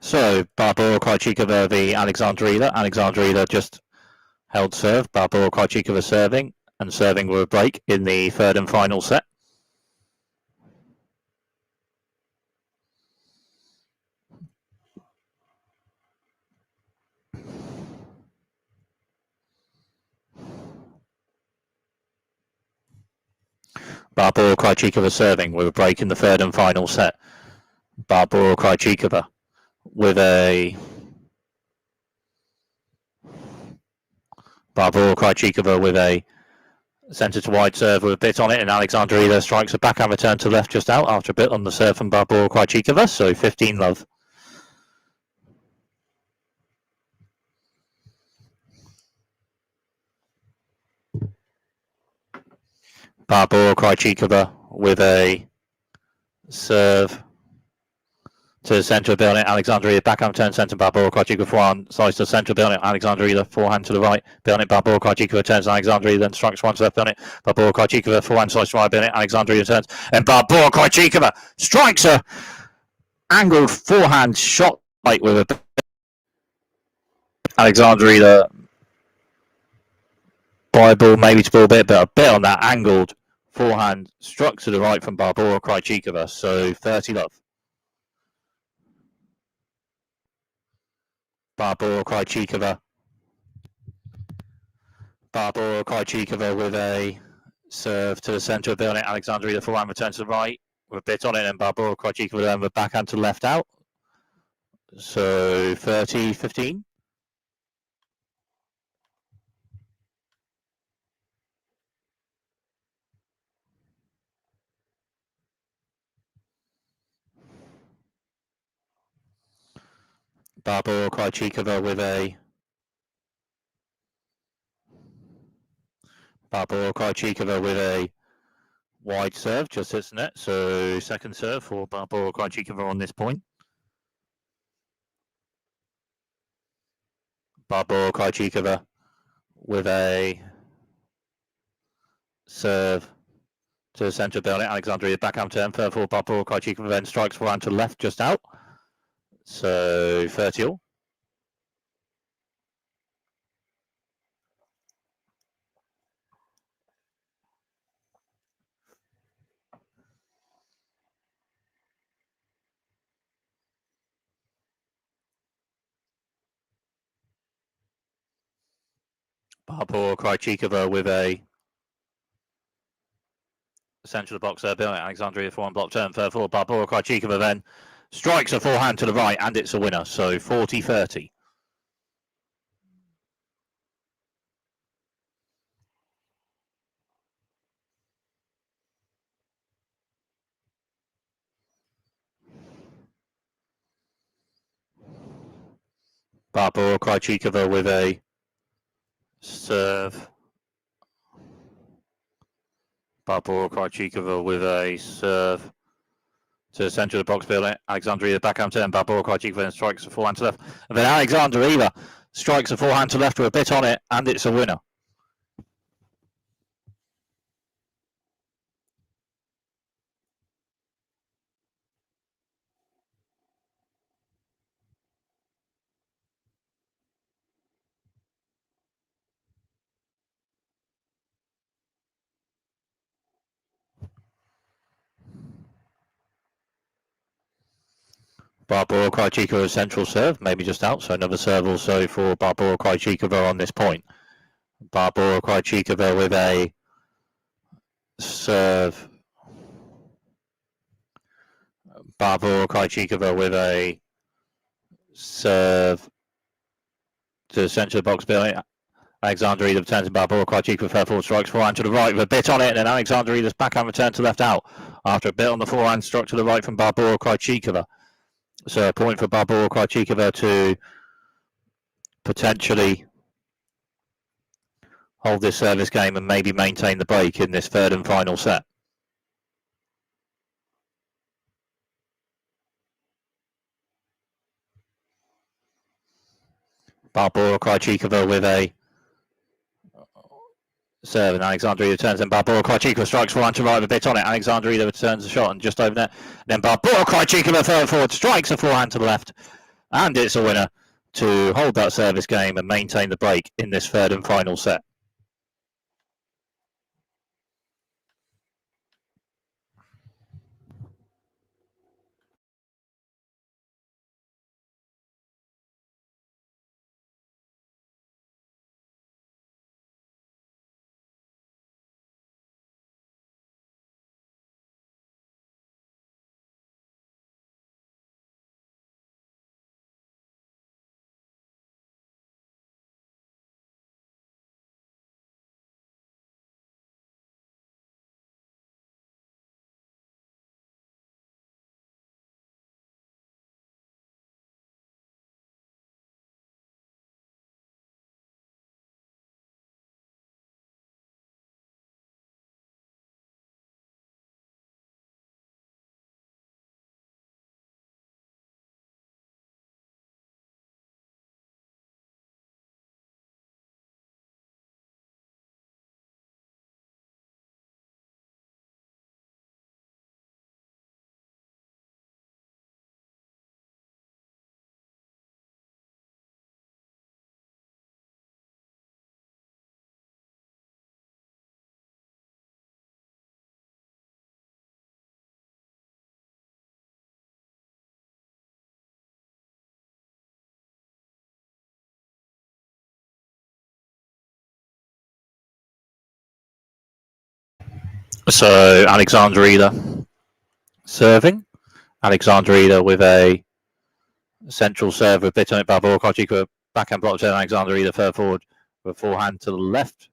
So Barbora Krejcikova v Alexandra Eala. Alexandra Eala just held serve. Barbora Krejcikova serving, and serving with a break in the third and final set. Barbora Krejcikova serving with a break in the third and final set. Barbora Krejcikova with a centre to wide serve with a bit on it, and Alexandra Eala strikes a backhand return to left just out after a bit on the serve from Barbora Krejcikova, so 15-love. Barbora Krejcikova with a serve to the centre of the building. Alexandra Eala backhand turn centre. Barbora Krejcikova forehand slides to the centre of the building. Alexandra Eala forehand to the right. Building. Barbora Krejcikova turns. Alexandra Eala then strikes one to left building. Barbora Krejcikova forehand slides to right building. Alexandra Eala turns. And Barbora Krejcikova strikes a angled forehand shot right with a Alexandra Eala by ball maybe to ball a bit, but a bit on that angled forehand struck to the right from Barbora Krejcikova. So 30-love. Barbora Krejcikova with a serve to the centre of the building. Alexandra Eala forehand return to the right with a bit on it, and Barbora Krejcikova then with a backhand to the left out. So 30-15. Barbora Krejcikova with a wide serve, just hits the net. So second serve for Barbora Krejcikova on this point. Barbora Krejcikova with a serve to the centre of the building. Alexandra Eala backhand turn, third for Barbora Krejcikova then strikes forehand to the left, just out. So 30-all. Barbora Krejcikova with a centre of the box there, building. Alexandra Eala forehand block turn, third for Barbora Krejcikova then strikes a forehand to the right, and it's a winner. So 40-30. Barbora Krejcikova with a serve. Barbora Krejcikova with a serve to the centre of the box, building. Alexandra Eala backhand turn. Barbora Krejcikova then strikes a forehand to left. And then Alexandra Eala strikes a forehand to left with a bit on it, and it's a winner. Barbora Krejcikova central serve, maybe just out, so another serve also for Barbora Krejcikova on this point. Barbora Krejcikova with a serve. Barbora Krejcikova with a serve to the centre of the box, building. Alexandra Eala returns and Barbora Krejcikova fair forward strikes forehand to the right with a bit on it, and then Alexandra Eala's backhand return to left out after a bit on the forehand struck to the right from Barbora Krejcikova. So a point for Barbora Krejcikova to potentially hold this service game and maybe maintain the break in this third and final set. Barbora Krejcikova with a serve, and Alexandra Eala turns, and Barbora Krejcikova strikes forehand to right with a bit on it. Alexandra Eala returns the shot and just over there. Then Barbora Krejcikova third forward strikes a forehand to the left, and it's a winner to hold that service game and maintain the break in this third and final set. So Alexander Eala serving. Alexander Eala with a central serve with bit on it. Barbora Krejcikova backhand block turn. Alexander Eala third forward with forehand to the left.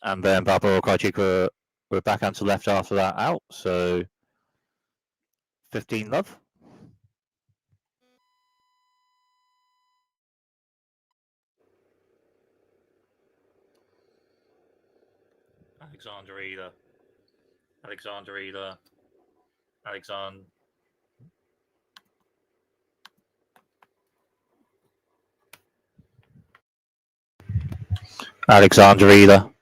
And then Barbora Krejcikova with backhand to left after that out. So 15 love. Alexander Eala. Alexander Eala. Alexander Eala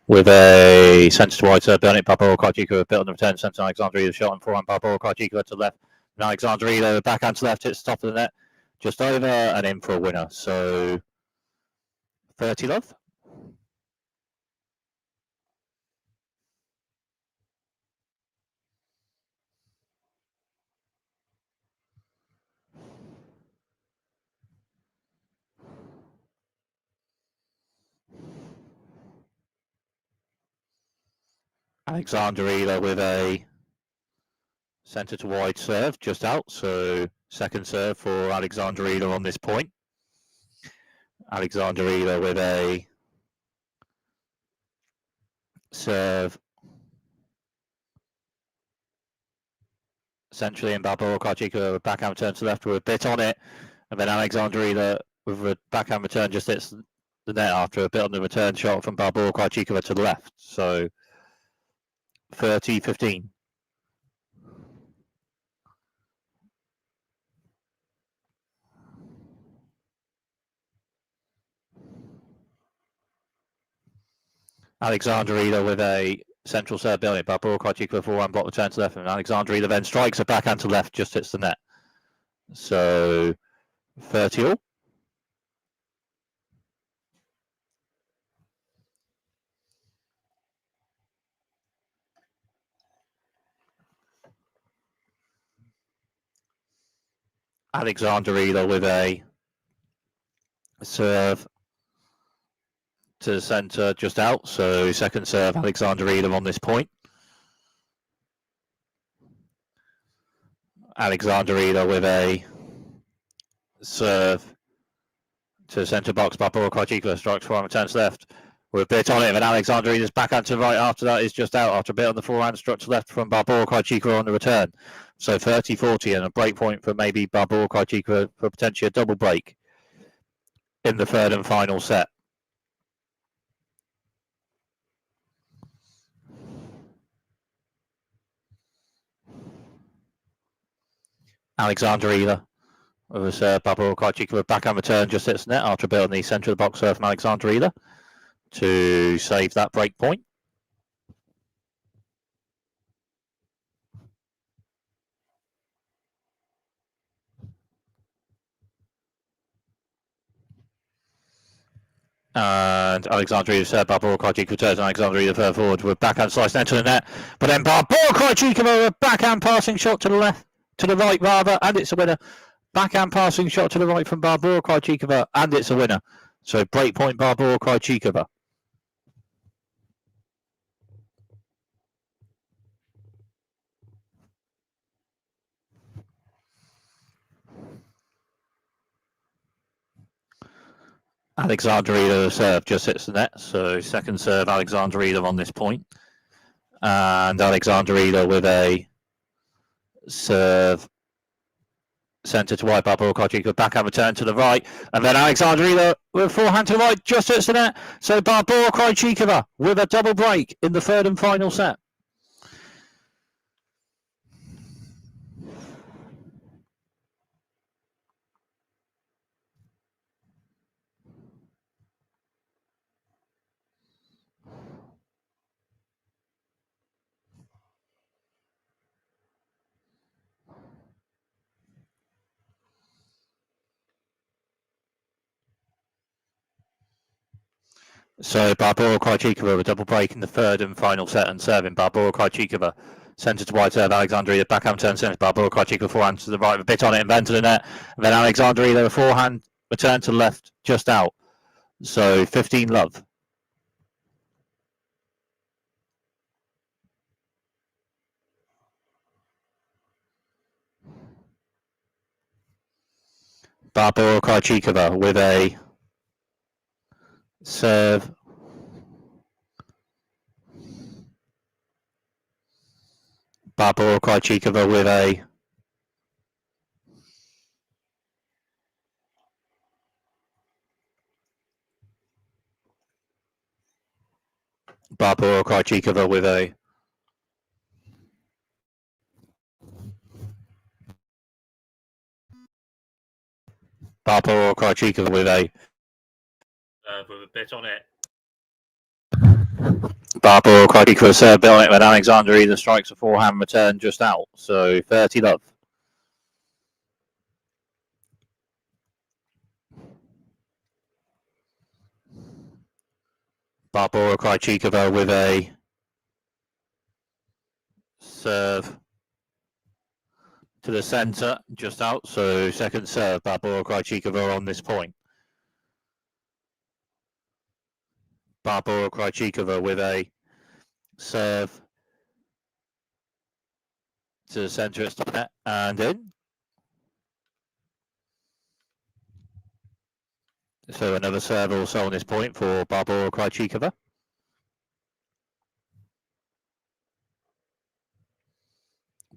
with a centre to wide serve, Bernit Barbora Krejcikova bit on the return centre. Alexander Eala shot and forehand. Barbora Krejcikova to left. And Alexander Eala backhand to left, hits the top of the net, just over and in for a winner. So 30 love. Alexander Eala with a centre to wide serve, just out. So second serve for Alexander Eala on this point. Alexander Eala with a serve centrally, and Barbora Krejcikova backhand return to left with a bit on it, and then Alexander Eala with a backhand return just hits the net after a bit on the return shot from Barbora Krejcikova to the left. So 30-15. Alexander Eala with a central serve building. Barbora Krejcikova forehand block return to left, and Alexander Eala then strikes a backhand to left, just hits the net. So 30 all. Alexander Eala with a serve to the centre, just out. So second serve, Alexander Eala on this point. Alexander Eala with a serve to the centre box. Barbora Krejcikova strikes forehand, returns left with a bit on it. And Alexander Eala's backhand to right after that is just out after a bit on the forehand, struck to left from Barbora Krejcikova on the return. So 30-40 and a break point for maybe Barbora Krejcikova for potentially a double break in the third and final set. Alexander Eala with a serve. Barbora Krejcikova backhand return just hits the net after a bit on the centre of the box serve from Alexander Eala to save that break point. And Alexander Eala serve. Barbora Krejcikova returns, and Alexander Eala further forward with backhand slice into the net. But then Barbora Krejcikova with a backhand passing shot to the left, to the right rather, and it's a winner. Backhand passing shot to the right from Barbora Krejcikova, and it's a winner. So break point Barbora Krejcikova. Alexander Eala serve just hits the net. So second serve Alexander Eala on this point. And Alexander Eala with a serve centre to wide. Barbora Krejcikova backhand return to the right. And then Alexander Eala with forehand to the right just hits the net. So Barbora Krejcikova with a double break in the third and final set. So Barbora Krejcikova with a double break in the third and final set and serving. Barbora Krejcikova centre to wide serve. Alexander Eala backhand turn centre. Barbora Krejcikova forehand to the right with a bit on it and then to the net. And then Alexander Eala with forehand return to the left just out. So 15 love. Barbora Krejcikova with a serve. Barbora Krejcikova with a Barbora Krejcikova with a Barbora Krejcikova with a bit on it. Barbora Krejcikova serve bit on it when Alexander either strikes a forehand return just out. So 30 love. Barbora Krejcikova with a serve to the centre, just out. So second serve, Barbora Krejcikova on this point. Barbora Krejcikova with a serve to the centre and in. So another serve also on this point for Barbora Krejcikova.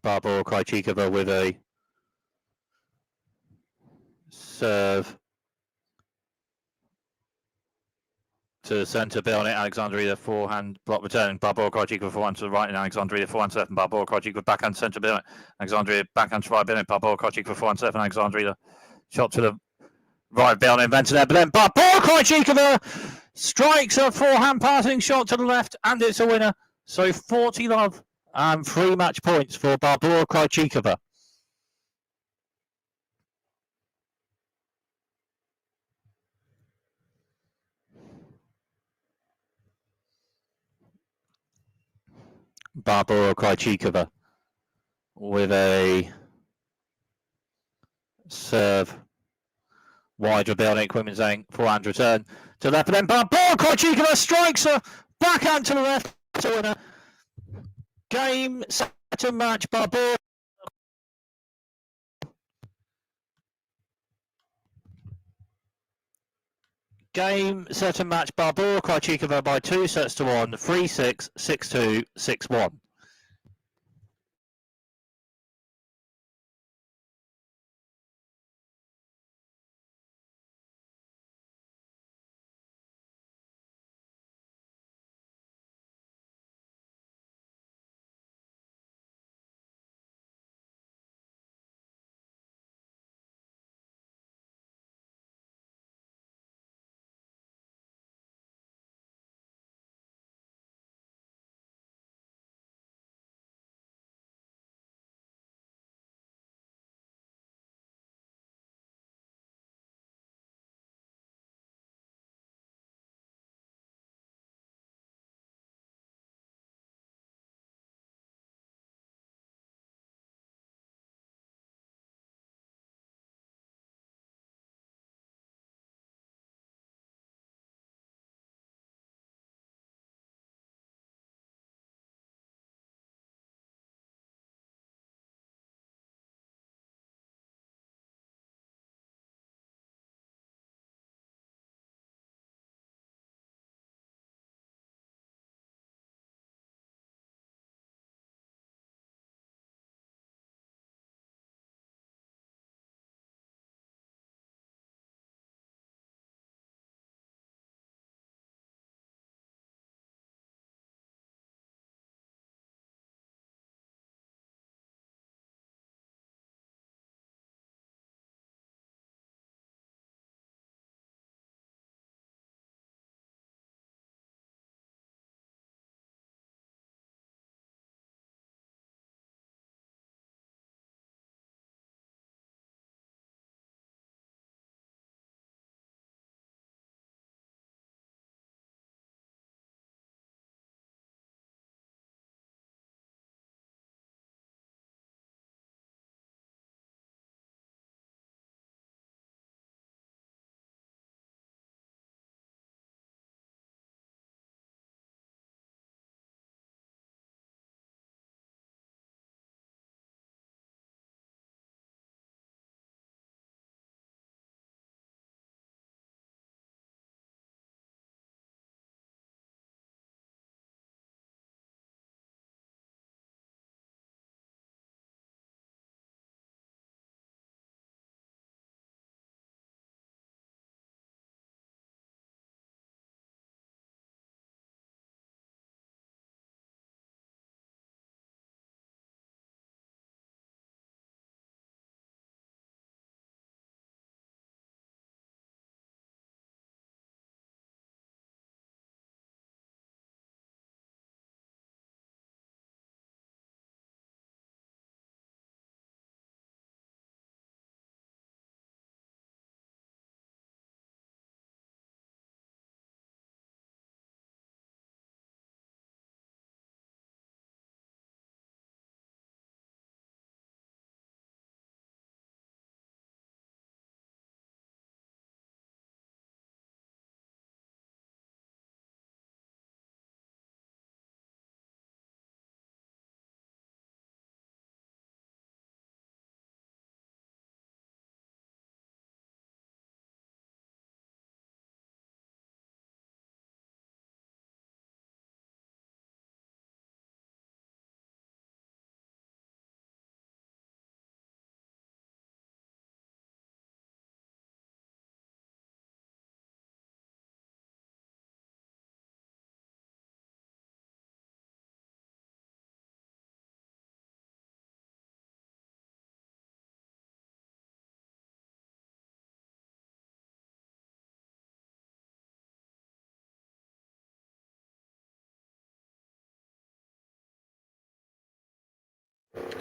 Barbora Krejcikova with a serve to the centre, bit on it. Alexander either forehand block return. Barbora Krejcikova forehand to the right, and Alexander either forehand to left, and Barbora Krejcikova backhand centre, bit on it. Alexander either backhand to right, bit on it. Barbora Krejcikova forehand to left, and Alexander either shot to the right, bit on it, invented there. But then Barbora Krejcikova strikes a forehand passing shot to the left, and it's a winner. So 40 love and 3 match points for Barbora Krejcikova. Barbora Krejcikova with a serve wide with Eala and Zheng, forehand return to left, and then Barbora Krejcikova strikes a backhand to the left to winner. Game, set and match, Barbora. Game, set and match, Barbora Krejcikova by 2 sets to 1, 3-6, 6-2, 6-1.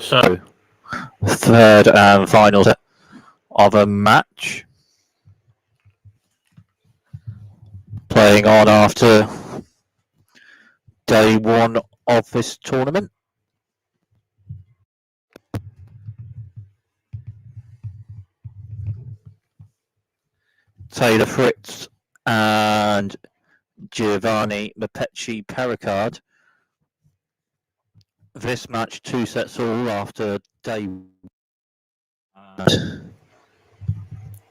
So, third and final set of a match. Playing on after day one of this tournament. Taylor Fritz and Giovanni Perricard. This match 2 sets all after day one.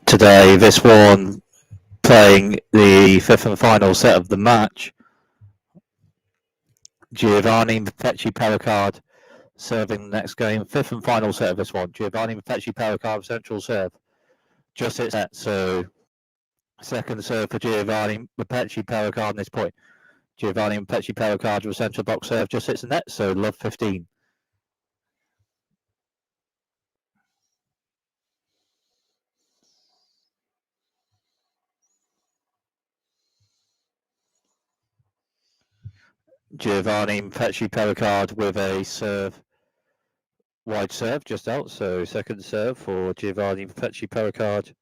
Today, this one playing the fifth and final set of the match. Giovanni Perricard serving the next game. Fifth and final set of this one. Giovanni Perricard central serve. Just hit set, so second serve for Giovanni Perricard on this point. Giovanni Perricard with central box serve just hits the net, so love 15. Giovanni Perricard with a serve, wide serve just out, so second serve for Giovanni Perricard.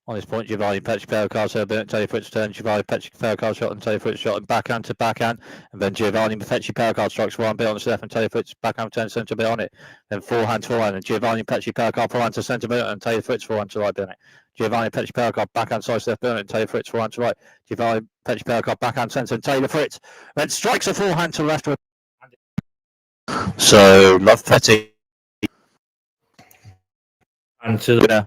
On this point, Giovanni Perricard serve, Taylor Fritz turn, Giovanni Perricard shot and Taylor Fritz shot and backhand to backhand, and then Giovanni Perricard strikes one bit on the left and Taylor Fritz backhand turn centre bit on it, then forehand and Giovanni Perricard forehand to centre bit and Taylor Fritz forehand to right bit on it. Giovanni Perricard backhand side left bit on it and Taylor Fritz forehand to right. Giovanni Perricard backhand centre and Taylor Fritz then strikes a forehand to left. So love Petty and to the winner.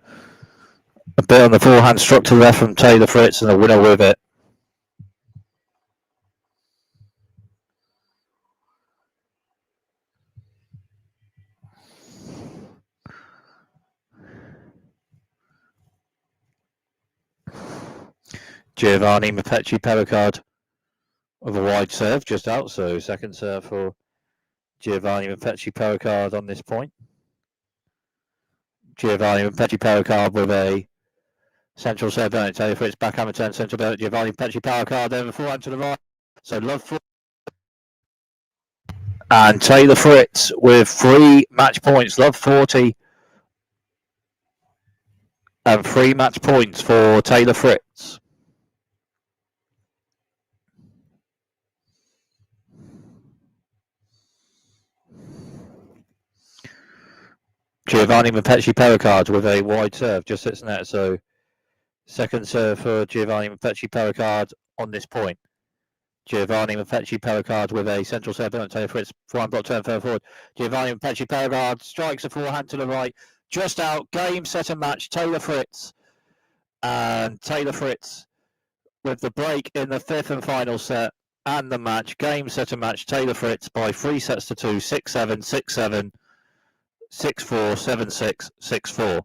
A bit on the forehand struck to the left from Taylor Fritz and the winner with it. Giovanni Perricard with a wide serve just out, so second serve for Giovanni Perricard on this point. Giovanni Perricard with a central serve, Taylor Fritz backhand return central belt. Giovanni Perricard then forehand to the right. So love for and Taylor Fritz with 3 match points. Love 40 and 3 match points for Taylor Fritz. Giovanni Perricard with a wide serve just hits net, so second serve for Giovanni Perricard on this point. Giovanni Perricard with a central serve, Taylor Fritz forehand block turn further forward. Giovanni Perricard strikes a forehand to the right, just out. Game, set and match. Taylor Fritz and Taylor Fritz with the break in the fifth and final set and the match. Game, set and match. Taylor Fritz by 3 sets to 2, 6-7, 6-7, 6-4, 7-6, 6-4.